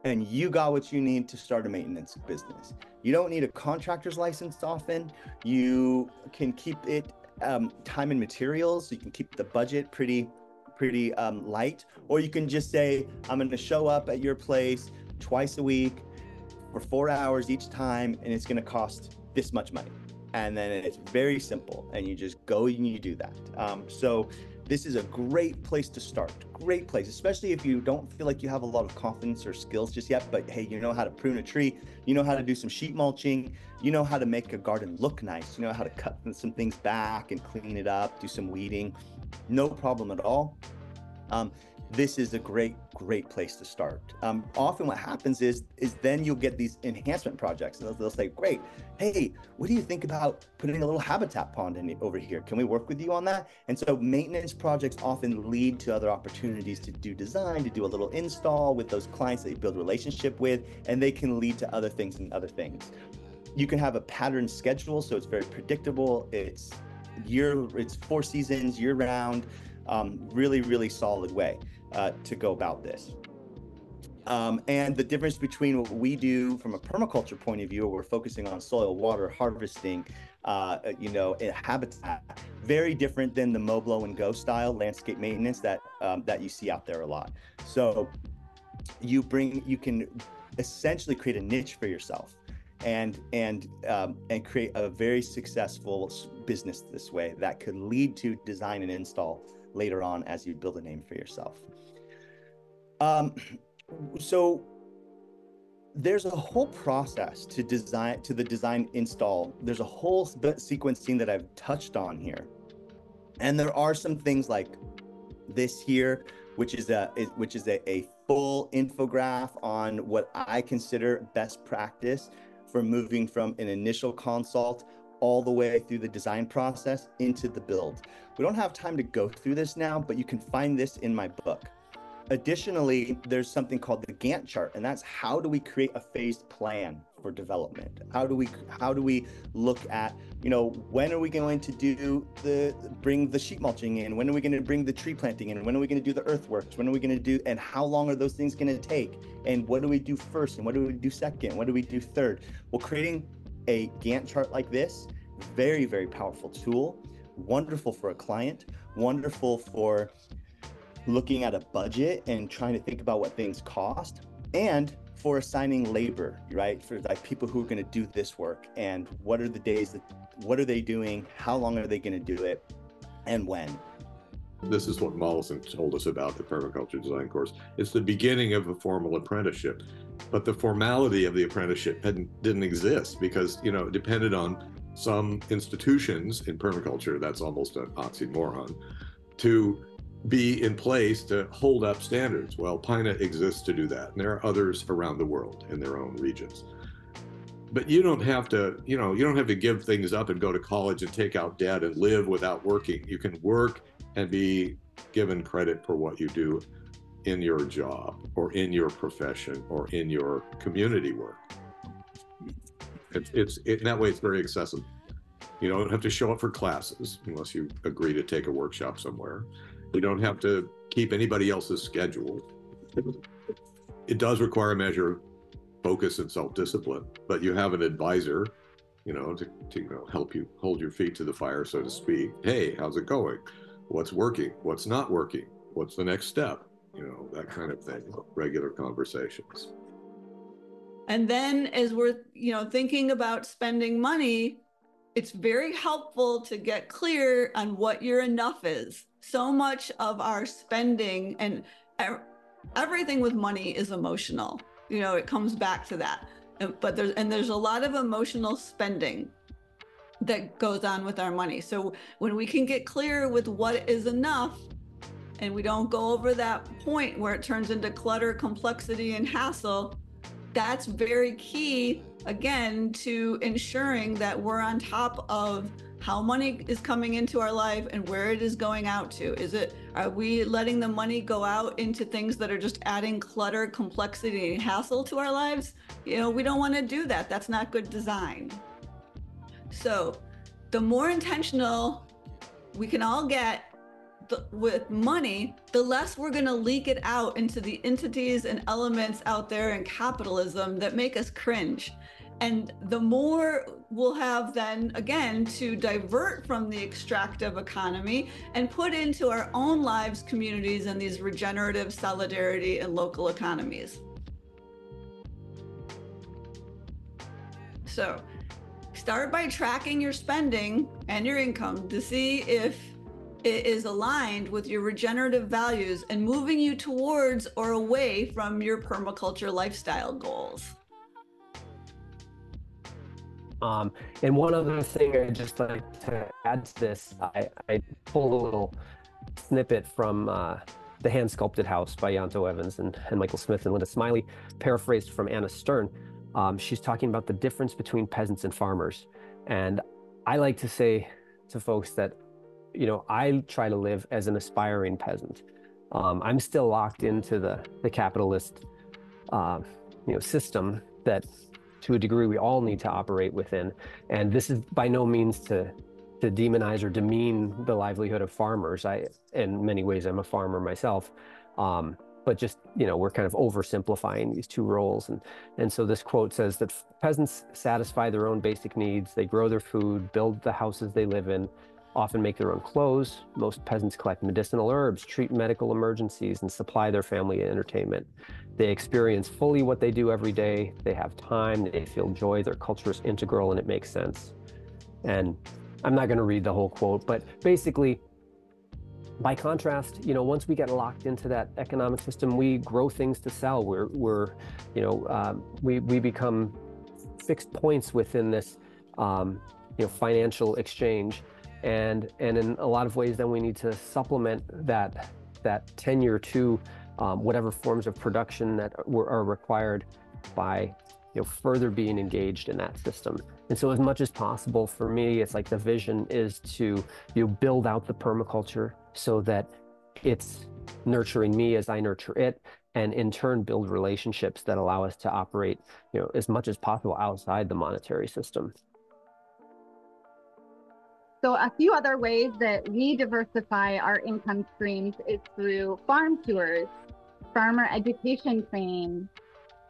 and you got what you need to start a maintenance business. You don't need a contractor's license often. You can keep it time and materials, so you can keep the budget pretty light, or you can just say, I'm going to show up at your place twice a week for 4 hours each time, and it's going to cost this much money. And then it's very simple, and you just go and you do that. So this is a great place to start. Great place, especially if you don't feel like you have a lot of confidence or skills just yet, but hey, you know how to prune a tree, you know how to do some sheet mulching, you know how to make a garden look nice, you know how to cut some things back and clean it up, do some weeding, no problem at all. This is a great place to start. Often what happens is then you'll get these enhancement projects, and they'll say, great, hey, what do you think about putting a little habitat pond in over here? Can we work with you on that? And so maintenance projects often lead to other opportunities to do design, to do a little install with those clients that you build a relationship with, and they can lead to other things and other things. You can have a pattern schedule, so it's very predictable. It's 4 seasons, year round, really solid way to go about this. And the difference between what we do from a permaculture point of view, where we're focusing on soil, water, harvesting, and habitat, very different than the mow, blow, and go style landscape maintenance that you see out there a lot. So you can essentially create a niche for yourself and create a very successful business this way that could lead to design and install later on as you build a name for yourself. So there's a whole process to the design install. There's a whole sequencing that I've touched on here. And there are some things like this here, which is a full infograph on what I consider best practice for moving from an initial consult all the way through the design process into the build. We don't have time to go through this now, but you can find this in my book. Additionally, there's something called the Gantt chart, and that's how do we create a phased plan for development? How do we look at, when are we going to bring the sheet mulching in? When are we going to bring the tree planting in? When are we going to do the earthworks? When are we going to do, and how long are those things going to take? And what do we do first? And what do we do second? What do we do third? Well, creating a Gantt chart like this, very powerful tool, wonderful for a client, wonderful for looking at a budget and trying to think about what things cost, and for assigning labor, right? For like people who are going to do this work, and what are the days, what are they doing? How long are they going to do it? And when? This is what Mollison told us about the permaculture design course. It's the beginning of a formal apprenticeship, but the formality of the apprenticeship didn't exist because, it depended on some institutions in permaculture, that's almost an oxymoron, to be in place to hold up standards. Well, PINA exists to do that, and there are others around the world in their own regions. But you don't have to, you don't have to give things up and go to college and take out debt and live without working. You can work and be given credit for what you do in your job or in your profession or in your community work. In that way, it's very accessible. You don't have to show up for classes unless you agree to take a workshop somewhere. You don't have to keep anybody else's schedule. It does require a measure of focus and self-discipline, but you have an advisor, to help you hold your feet to the fire, so to speak. Hey, how's it going? What's working? What's not working? What's the next step? That kind of thing, regular conversations. And then as we're, thinking about spending money, it's very helpful to get clear on what your enough is. So much of our spending and everything with money is emotional. It comes back to that. But there's a lot of emotional spending that goes on with our money. So when we can get clear with what is enough, and we don't go over that point where it turns into clutter, complexity, and hassle, that's very key again, to ensuring that we're on top of how money is coming into our life and where it is going out to. Are we letting the money go out into things that are just adding clutter, complexity, and hassle to our lives? We don't want to do that. That's not good design. So the more intentional we can all get with money, the less we're going to leak it out into the entities and elements out there in capitalism that make us cringe. And the more we'll have then, again, to divert from the extractive economy and put into our own lives, communities, and these regenerative solidarity and local economies. So start by tracking your spending and your income to see if it is aligned with your regenerative values and moving you towards or away from your permaculture lifestyle goals. And one other thing I'd just like to add to this, I pulled a little snippet from The Hand Sculpted House by Yanto Evans and Michael Smith and Linda Smiley, paraphrased from Anna Stern. She's talking about the difference between peasants and farmers. And I like to say to folks that, I try to live as an aspiring peasant. I'm still locked into the capitalist, system that, to a degree, we all need to operate within. And this is by no means to demonize or demean the livelihood of farmers. In many ways, I'm a farmer myself. But just, we're kind of oversimplifying these two roles. And so this quote says that peasants satisfy their own basic needs. They grow their food, build the houses they live in, often make their own clothes. Most peasants collect medicinal herbs, treat medical emergencies, and supply their family entertainment. They experience fully what they do every day. They have time, they feel joy, their culture is integral, and it makes sense. And I'm not going to read the whole quote, but basically, by contrast, once we get locked into that economic system, we grow things to sell. We become fixed points within this, financial exchange. And in a lot of ways, then we need to supplement that tenure to whatever forms of production that are required by further being engaged in that system. And so as much as possible for me, it's like the vision is to build out the permaculture so that it's nurturing me as I nurture it, and in turn build relationships that allow us to operate as much as possible outside the monetary system. So a few other ways that we diversify our income streams is through farm tours, farmer education training,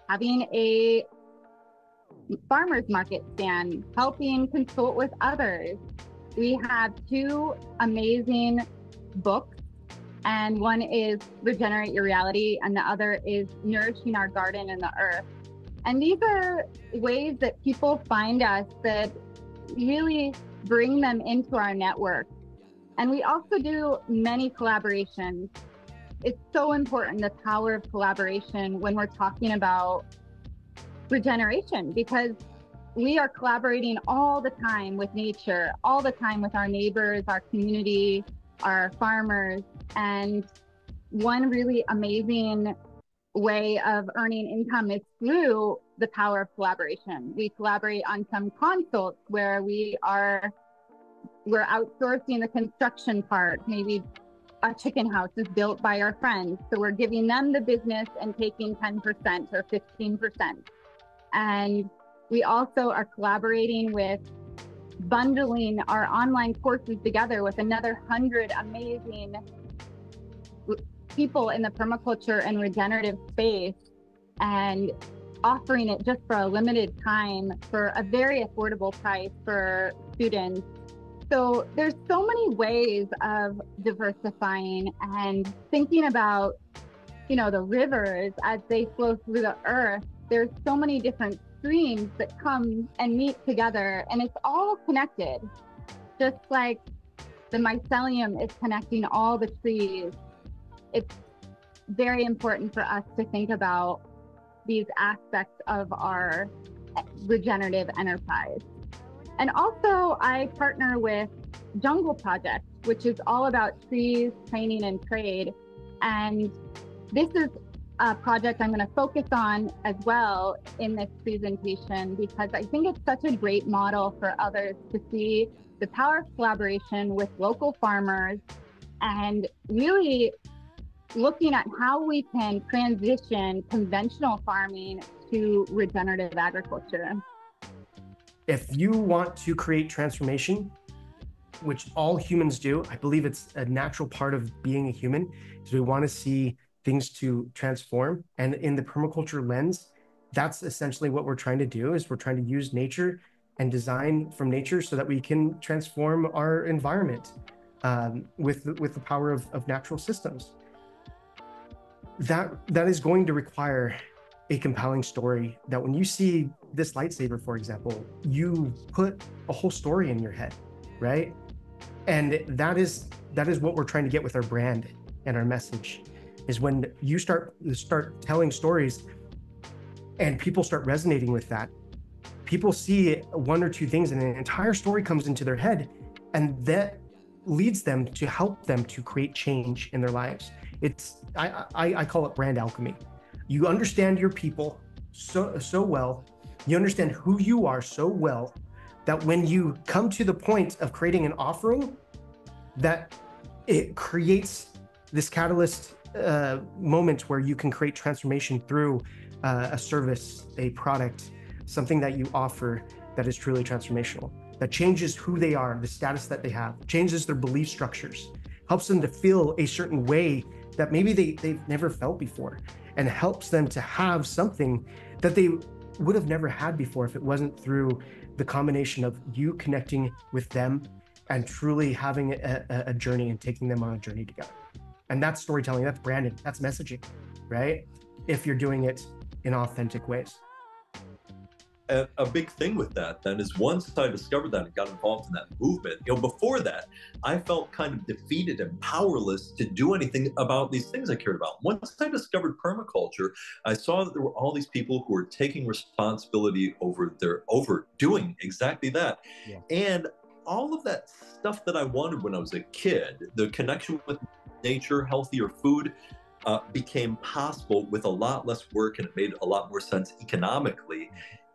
having a farmer's market stand, helping consult with others. We have two amazing books, and one is Regenerate Your Reality, and the other is Nourishing Our Garden and the Earth. And these are ways that people find us that really bring them into our network. And we also do many collaborations. It's so important, the power of collaboration, when we're talking about regeneration, because we are collaborating all the time with nature, all the time with our neighbors, our community, our farmers. And one really amazing way of earning income is through the power of collaboration. We collaborate on some consults where we're outsourcing the construction part. Maybe a chicken house is built by our friends, so we're giving them the business and taking 10% or 15%. And we also are collaborating with bundling our online courses together with another 100 amazing people in the permaculture and regenerative space, and offering it just for a limited time for a very affordable price for students. So there's so many ways of diversifying and thinking about, the rivers as they flow through the earth. There's so many different streams that come and meet together, and it's all connected. Just like the mycelium is connecting all the trees. It's very important for us to think about these aspects of our regenerative enterprise. And also, I partner with Jungle Project, which is all about trees, training, and trade. And this is a project I'm going to focus on as well in this presentation, because I think it's such a great model for others to see the power of collaboration with local farmers and really looking at how we can transition conventional farming to regenerative agriculture. If you want to create transformation, which all humans do, I believe it's a natural part of being a human, is we want to see things to transform. And in the permaculture lens, that's essentially what we're trying to do, is we're trying to use nature and design from nature so that we can transform our environment with the power of natural systems. That is going to require a compelling story, that when you see this lightsaber, for example, you put a whole story in your head, right? And that is what we're trying to get with our brand and our message, is when you start telling stories and people start resonating with that, people see one or two things and an entire story comes into their head, and that leads them to help them to create change in their lives. I call it brand alchemy. You understand your people so well, you understand who you are so well, that when you come to the point of creating an offering, that it creates this catalyst moment where you can create transformation through a service, a product, something that you offer that is truly transformational, that changes who they are, the status that they have, changes their belief structures, helps them to feel a certain way that maybe they've never felt before, and helps them to have something that they would have never had before if it wasn't through the combination of you connecting with them and truly having a journey and taking them on a journey together. And that's storytelling, that's branding, that's messaging, right? If you're doing it in authentic ways. A big thing with that then is, once I discovered that and got involved in that movement, before that, I felt kind of defeated and powerless to do anything about these things I cared about. Once I discovered permaculture, I saw that there were all these people who were taking responsibility over doing exactly that. Yeah. And all of that stuff that I wanted when I was a kid, the connection with nature, healthier food, became possible with a lot less work, and it made a lot more sense economically.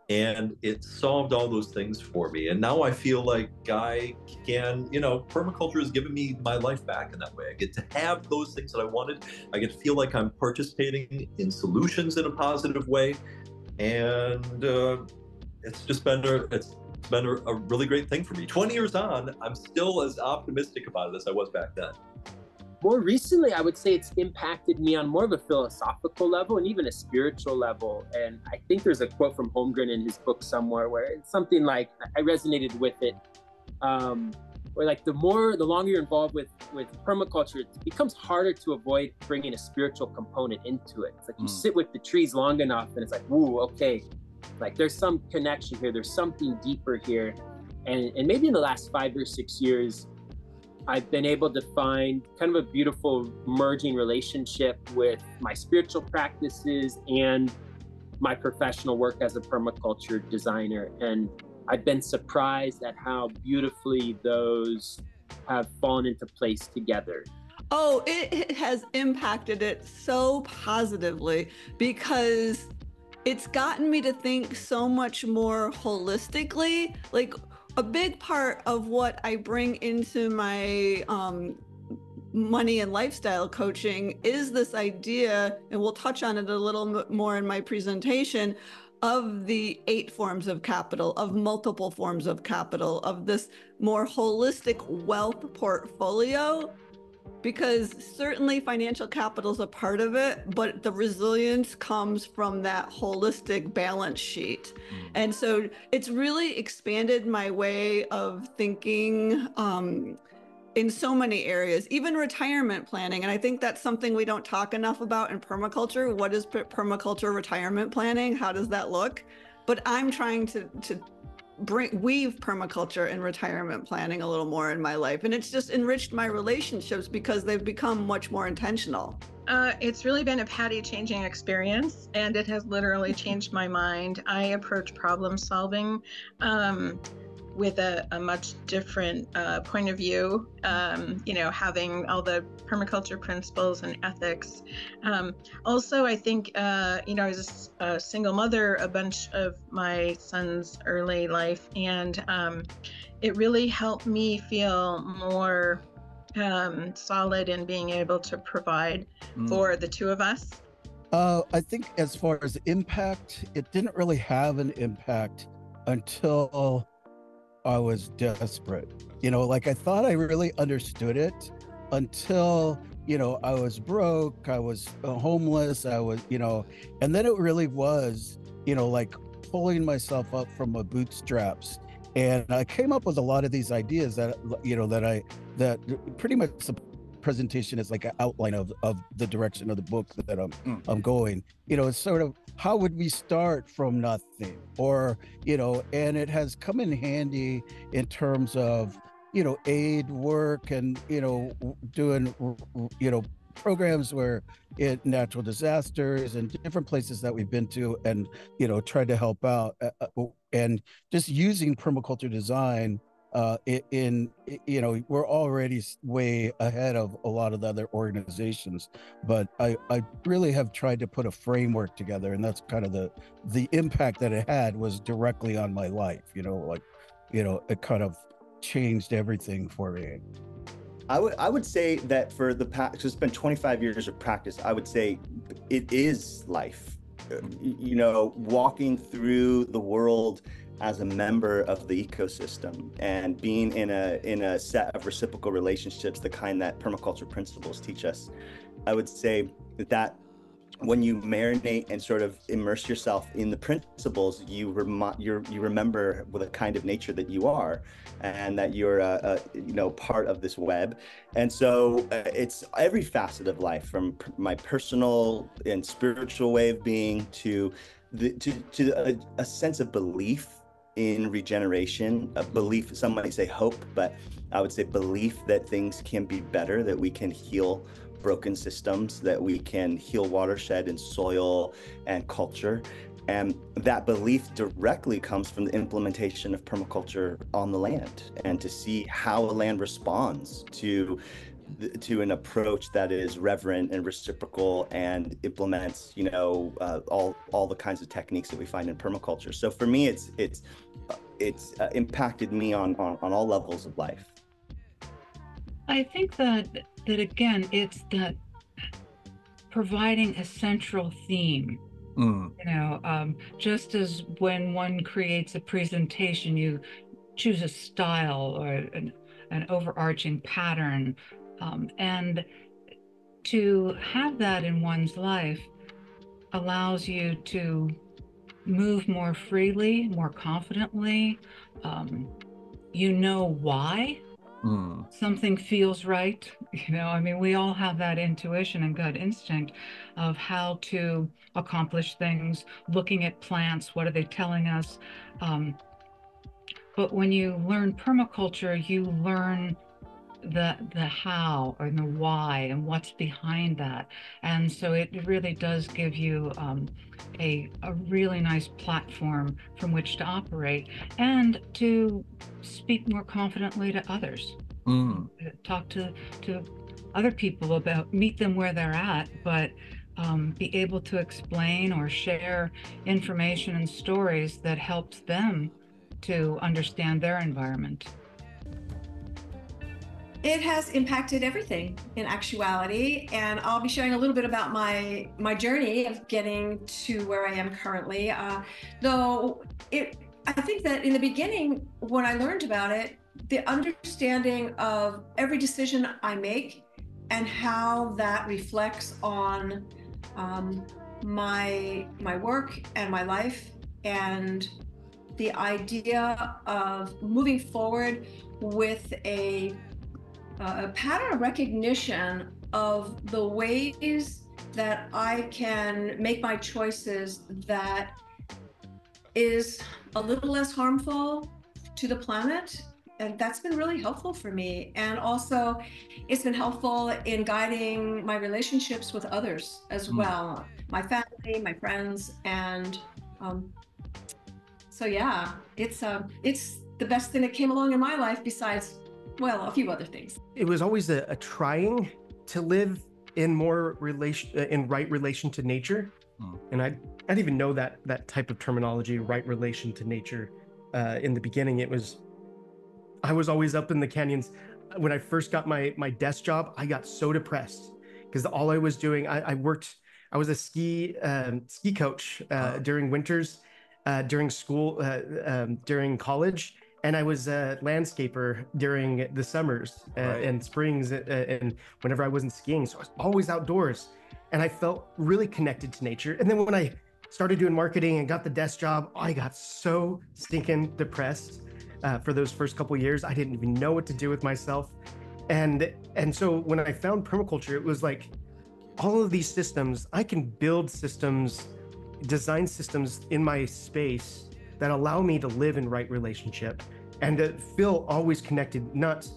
And it solved all those things for me. And now I feel like I can, permaculture has given me my life back in that way. I get to have those things that I wanted. I get to feel like I'm participating in solutions in a positive way. And it's just been a really great thing for me. 20 years on, I'm still as optimistic about it as I was back then. More recently, I would say it's impacted me on more of a philosophical level and even a spiritual level. And I think there's a quote from Holmgren in his book somewhere where it's something like, I resonated with it, where like the longer you're involved with permaculture, it becomes harder to avoid bringing a spiritual component into it. It's like you sit with the trees long enough and it's like, woo, okay, like there's some connection here, there's something deeper here. And maybe in the last 5 or 6 years, I've been able to find kind of a beautiful merging relationship with my spiritual practices and my professional work as a permaculture designer. And I've been surprised at how beautifully those have fallen into place together. Oh, it has impacted it so positively, because it's gotten me to think so much more holistically. Like, a big part of what I bring into my money and lifestyle coaching is this idea, and we'll touch on it a little more in my presentation, of the 8 forms of capital, of multiple forms of capital, of this more holistic wealth portfolio. Because certainly financial capital is a part of it, but the resilience comes from that holistic balance sheet. And so it's really expanded my way of thinking in so many areas, even retirement planning. And I think that's something we don't talk enough about in permaculture. What is permaculture retirement planning? How does that look? But I'm trying to weave permaculture and retirement planning a little more in my life. And it's just enriched my relationships because they've become much more intentional. It's really been a Patty changing experience, and it has literally changed my mind. I approach problem solving with a much different point of view, you know, having all the permaculture principles and ethics. Also, I think, you know, I was a single mother a bunch of my son's early life, and it really helped me feel more solid in being able to provide for the two of us. I think as far as impact, it didn't really have an impact until I was desperate. You know, like I thought I really understood it until, you know, I was broke, I was homeless, I was, you know, and then it really was, you know, like pulling myself up from my bootstraps. And I came up with a lot of these ideas that, you know, that pretty much the presentation is like an outline of the direction of the book that I'm going. You know, it's sort of how would we start from nothing, or, you know, and it has come in handy in terms of, you know, aid work and, you know, doing, you know, programs where natural disasters and different places that we've been to and, you know, tried to help out and just using permaculture design in, you know, we're already way ahead of a lot of the other organizations, but I really have tried to put a framework together, and that's kind of the impact that it had was directly on my life, you know, like, you know, it kind of changed everything for me. I would say that for the past, it's been 25 years of practice, I would say it is life. You know, walking through the world as a member of the ecosystem and being in a set of reciprocal relationships, the kind that permaculture principles teach us. I would say that when you marinate and sort of immerse yourself in the principles, you remember with a kind of nature that you are, and that you're you know, part of this web. And so it's every facet of life, from my personal and spiritual way of being to a sense of belief in regeneration, a belief, some might say hope, but I would say belief that things can be better, that we can heal broken systems, that we can heal watershed and soil and culture. And that belief directly comes from the implementation of permaculture on the land, and to see how a land responds to an approach that is reverent and reciprocal and implements, you know, all the kinds of techniques that we find in permaculture. So for me, it's impacted me on all levels of life. I think that again, it's that providing a central theme. You know, just as when one creates a presentation, you choose a style or an overarching pattern, and to have that in one's life allows you to move more freely, more confidently. You know why something feels right. You know, I mean, we all have that intuition and gut instinct of how to accomplish things, looking at plants, what are they telling us? But when you learn permaculture, you learn the how and the why and what's behind that. And so it really does give you a really nice platform from which to operate and to speak more confidently to others. Talk to other people about, meet them where they're at, but be able to explain or share information and stories that helps them to understand their environment. It has impacted everything in actuality, and I'll be sharing a little bit about my journey of getting to where I am currently. Though I think that in the beginning, when I learned about it, the understanding of every decision I make and how that reflects on my work and my life, and the idea of moving forward with a pattern of recognition of the ways that I can make my choices that is a little less harmful to the planet. And that's been really helpful for me. And also, it's been helpful in guiding my relationships with others as well, my family, my friends. And so, yeah, it's the best thing that came along in my life besides, well, a few other things. It was always a trying to live in right relation to nature. And I didn't even know that type of terminology, right relation to nature. In the beginning, I was always up in the canyons. When I first got my desk job, I got so depressed because all I was doing, I was a ski coach during winters, during school, during college, and I was a landscaper during the summers and springs and whenever I wasn't skiing. So I was always outdoors, and I felt really connected to nature. And then when I started doing marketing and got the desk job, I got so stinking depressed. For those first couple of years, I didn't even know what to do with myself. And so when I found permaculture, it was like all of these systems, I can build systems, design systems in my space that allow me to live in right relationship and to feel always connected, not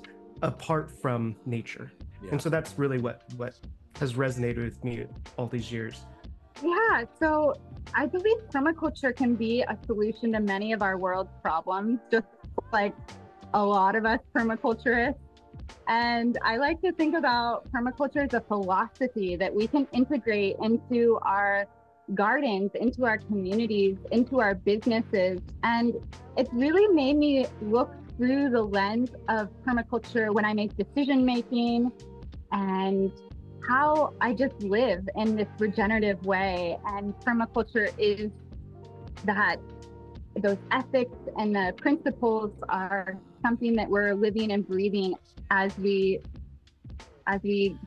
apart from nature. Yeah. And so that's really what has resonated with me all these years. Yeah, so I believe permaculture can be a solution to many of our world's problems, just like a lot of us permaculturists. And I like to think about permaculture as a philosophy that we can integrate into our gardens, into our communities, into our businesses. And it's really made me look through the lens of permaculture when I make decision making and how I just live in this regenerative way. And permaculture is that those ethics and the principles are something that we're living and breathing as we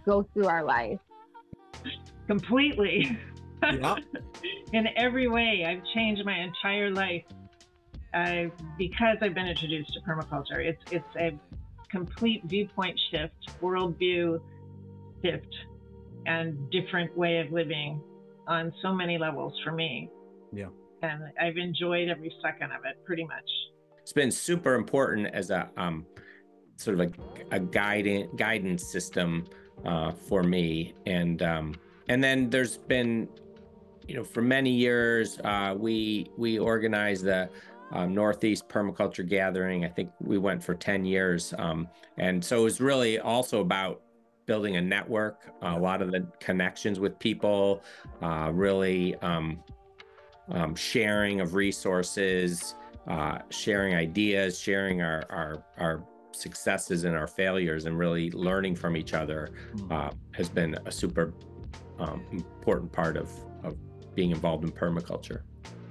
go through our life. Completely. Yeah. In every way, I've changed my entire life because I've been introduced to permaculture. It's a complete viewpoint shift, worldview shift, and different way of living on so many levels for me. Yeah. And I've enjoyed every second of it, pretty much. It's been super important as a sort of a guidance system for me, and then there's been, for many years we organized the Northeast Permaculture Gathering. I think we went for 10 years, and so it was really also about building a network, a lot of the connections with people, really sharing of resources, sharing ideas, sharing our successes and our failures, and really learning from each other has been a super important part of being involved in permaculture.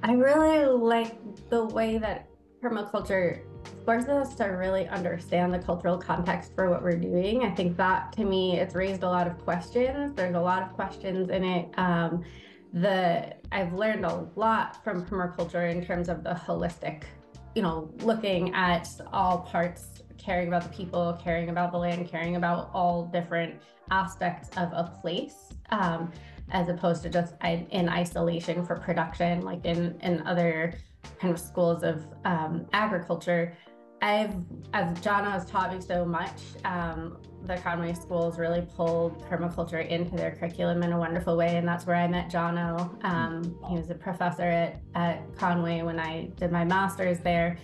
I really like the way that permaculture forces us to really understand the cultural context for what we're doing. I think that, to me, it's raised a lot of questions. There's a lot of questions in it. I've learned a lot from permaculture in terms of the holistic, looking at all parts, caring about the people, caring about the land, caring about all different aspects of a place, as opposed to just in isolation for production, like in other kind of schools of agriculture. Jono has taught me so much. The Conway schools really pulled permaculture into their curriculum in a wonderful way, and that's where I met Jono. He was a professor at Conway when I did my master's there.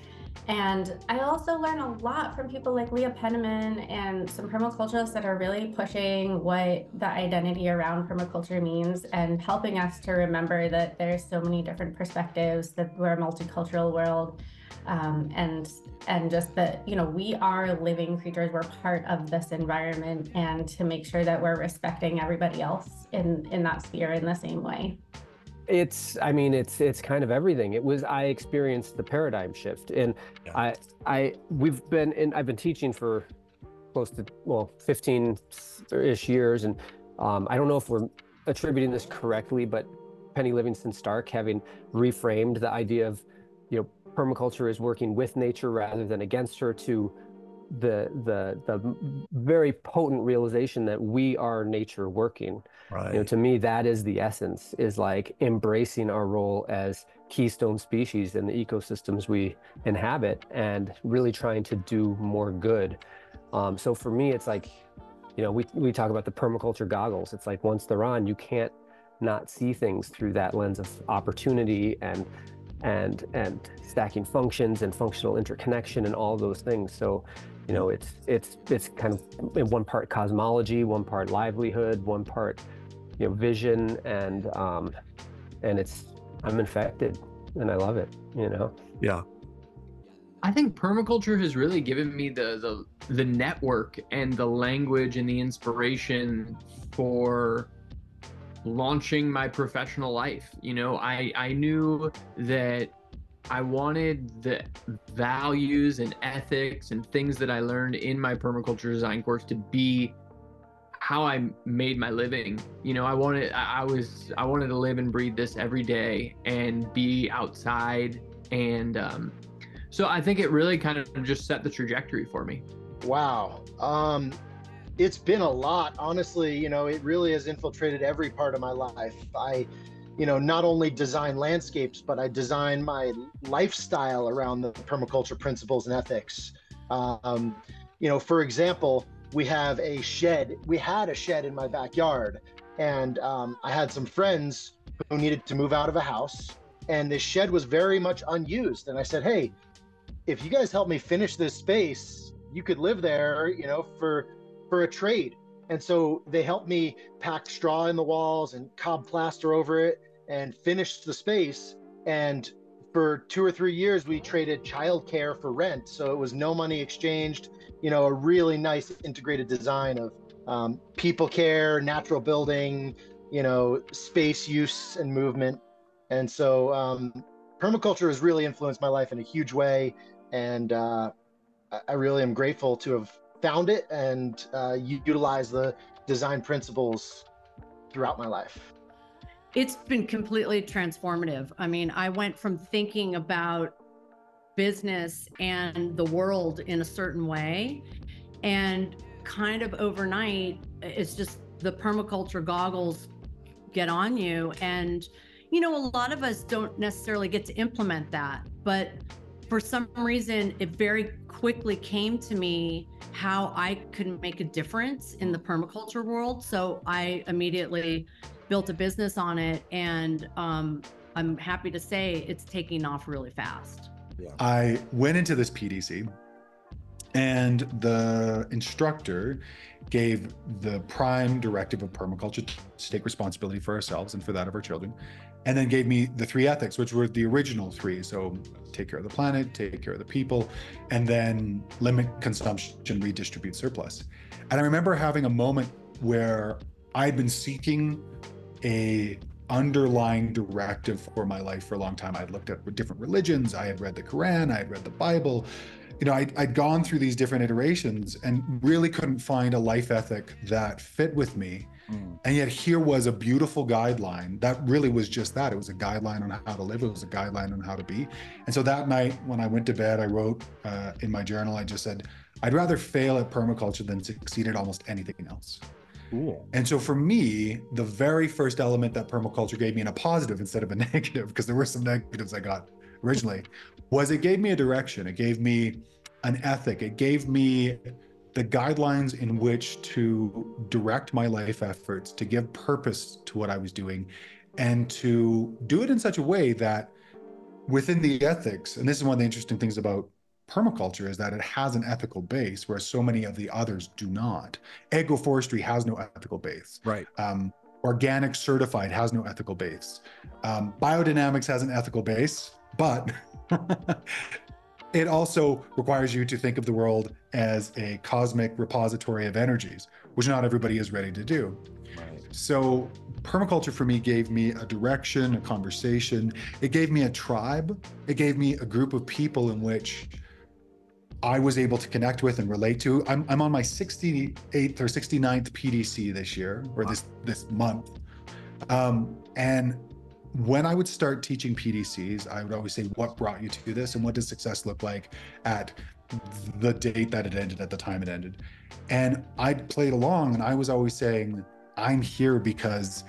And I also learned a lot from people like Leah Penniman and some permaculturists that are really pushing what the identity around permaculture means and helping us to remember that there's so many different perspectives, that we're a multicultural world, and just that, we are living creatures, we're part of this environment, and to make sure that we're respecting everybody else in that sphere in the same way. It's kind of everything. I experienced the paradigm shift, and I've been teaching for close to 15-ish years, and I don't know if we're attributing this correctly, but Penny Livingston Stark having reframed the idea of permaculture is working with nature rather than against her, to the very potent realization that we are nature working. Right. To me, that is the essence, is like embracing our role as keystone species in the ecosystems we inhabit and really trying to do more good. So for me, it's like, we talk about the permaculture goggles. It's like once they're on, you can't not see things through that lens of opportunity and and stacking functions and functional interconnection and all those things. So, you know, it's kind of in one part cosmology, one part livelihood, one part, you know, vision, and I'm infected and I love it, you know? Yeah. I think permaculture has really given me the network and the language and the inspiration for launching my professional life. You know, I knew that I wanted the values and ethics and things that I learned in my permaculture design course to be how I made my living. You know, I wanted to live and breathe this every day and be outside. And so I think it really kind of just set the trajectory for me. Wow. It's been a lot, honestly. You know, it really has infiltrated every part of my life. I, you know, not only design landscapes, but I design my lifestyle around the permaculture principles and ethics. You know, for example, we had a shed in my backyard, and I had some friends who needed to move out of a house, and this shed was very much unused. And I said, hey, if you guys help me finish this space, you could live there, you know, for a trade. And so they helped me pack straw in the walls and cob plaster over it and finish the space. And for 2 or 3 years, we traded childcare for rent. So it was no money exchanged, you know, a really nice integrated design of people care, natural building, you know, space use and movement. And so permaculture has really influenced my life in a huge way. And I really am grateful to have found it and utilize the design principles throughout my life. It's been completely transformative. I mean, I went from thinking about business and the world in a certain way, and kind of overnight, it's just the permaculture goggles get on you. And, you know, a lot of us don't necessarily get to implement that, but for some reason, it very quickly came to me how I could make a difference in the permaculture world. So I immediately built a business on it, and I'm happy to say it's taking off really fast. Yeah. I went into this PDC, and the instructor gave the prime directive of permaculture to take responsibility for ourselves and for that of our children, and then gave me the 3 ethics, which were the original 3. So take care of the planet, take care of the people, and then limit consumption, redistribute surplus. And I remember having a moment where I'd been seeking a underlying directive for my life for a long time. I'd looked at different religions, I had read the Quran, I had read the Bible. You know, I'd gone through these different iterations and really couldn't find a life ethic that fit with me. And yet here was a beautiful guideline that really was just that. It was a guideline on how to live. It was a guideline on how to be. And so that night when I went to bed, I wrote in my journal, I just said, I'd rather fail at permaculture than succeed at almost anything else. Cool. And so for me, the very first element that permaculture gave me in a positive instead of a negative, because there were some negatives I got originally, was it gave me a direction. It gave me an ethic. It gave me the guidelines in which to direct my life efforts, to give purpose to what I was doing, and to do it in such a way that within the ethics, and this is one of the interesting things about permaculture, is that it has an ethical base, whereas so many of the others do not. Agroforestry has no ethical base. Right. Organic certified has no ethical base. Biodynamics has an ethical base, but it also requires you to think of the world as a cosmic repository of energies, which not everybody is ready to do. Right. So permaculture for me gave me a direction, a conversation. It gave me a tribe. It gave me a group of people in which I was able to connect with and relate to. I'm on my 68th or 69th PDC this year, or this month. And when I would start teaching PDCs, I would always say, what brought you to this? And what does success look like at the date that it ended, at the time it ended? And I played along, and I was always saying, I'm here because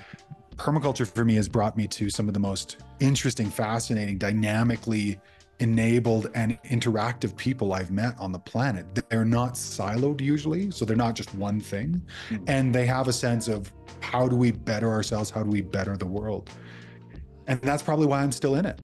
permaculture for me has brought me to some of the most interesting, fascinating, dynamically enabled and interactive people I've met on the planet. They're not siloed usually, so they're not just one thing. And they have a sense of, how do we better ourselves? How do we better the world? And that's probably why I'm still in it.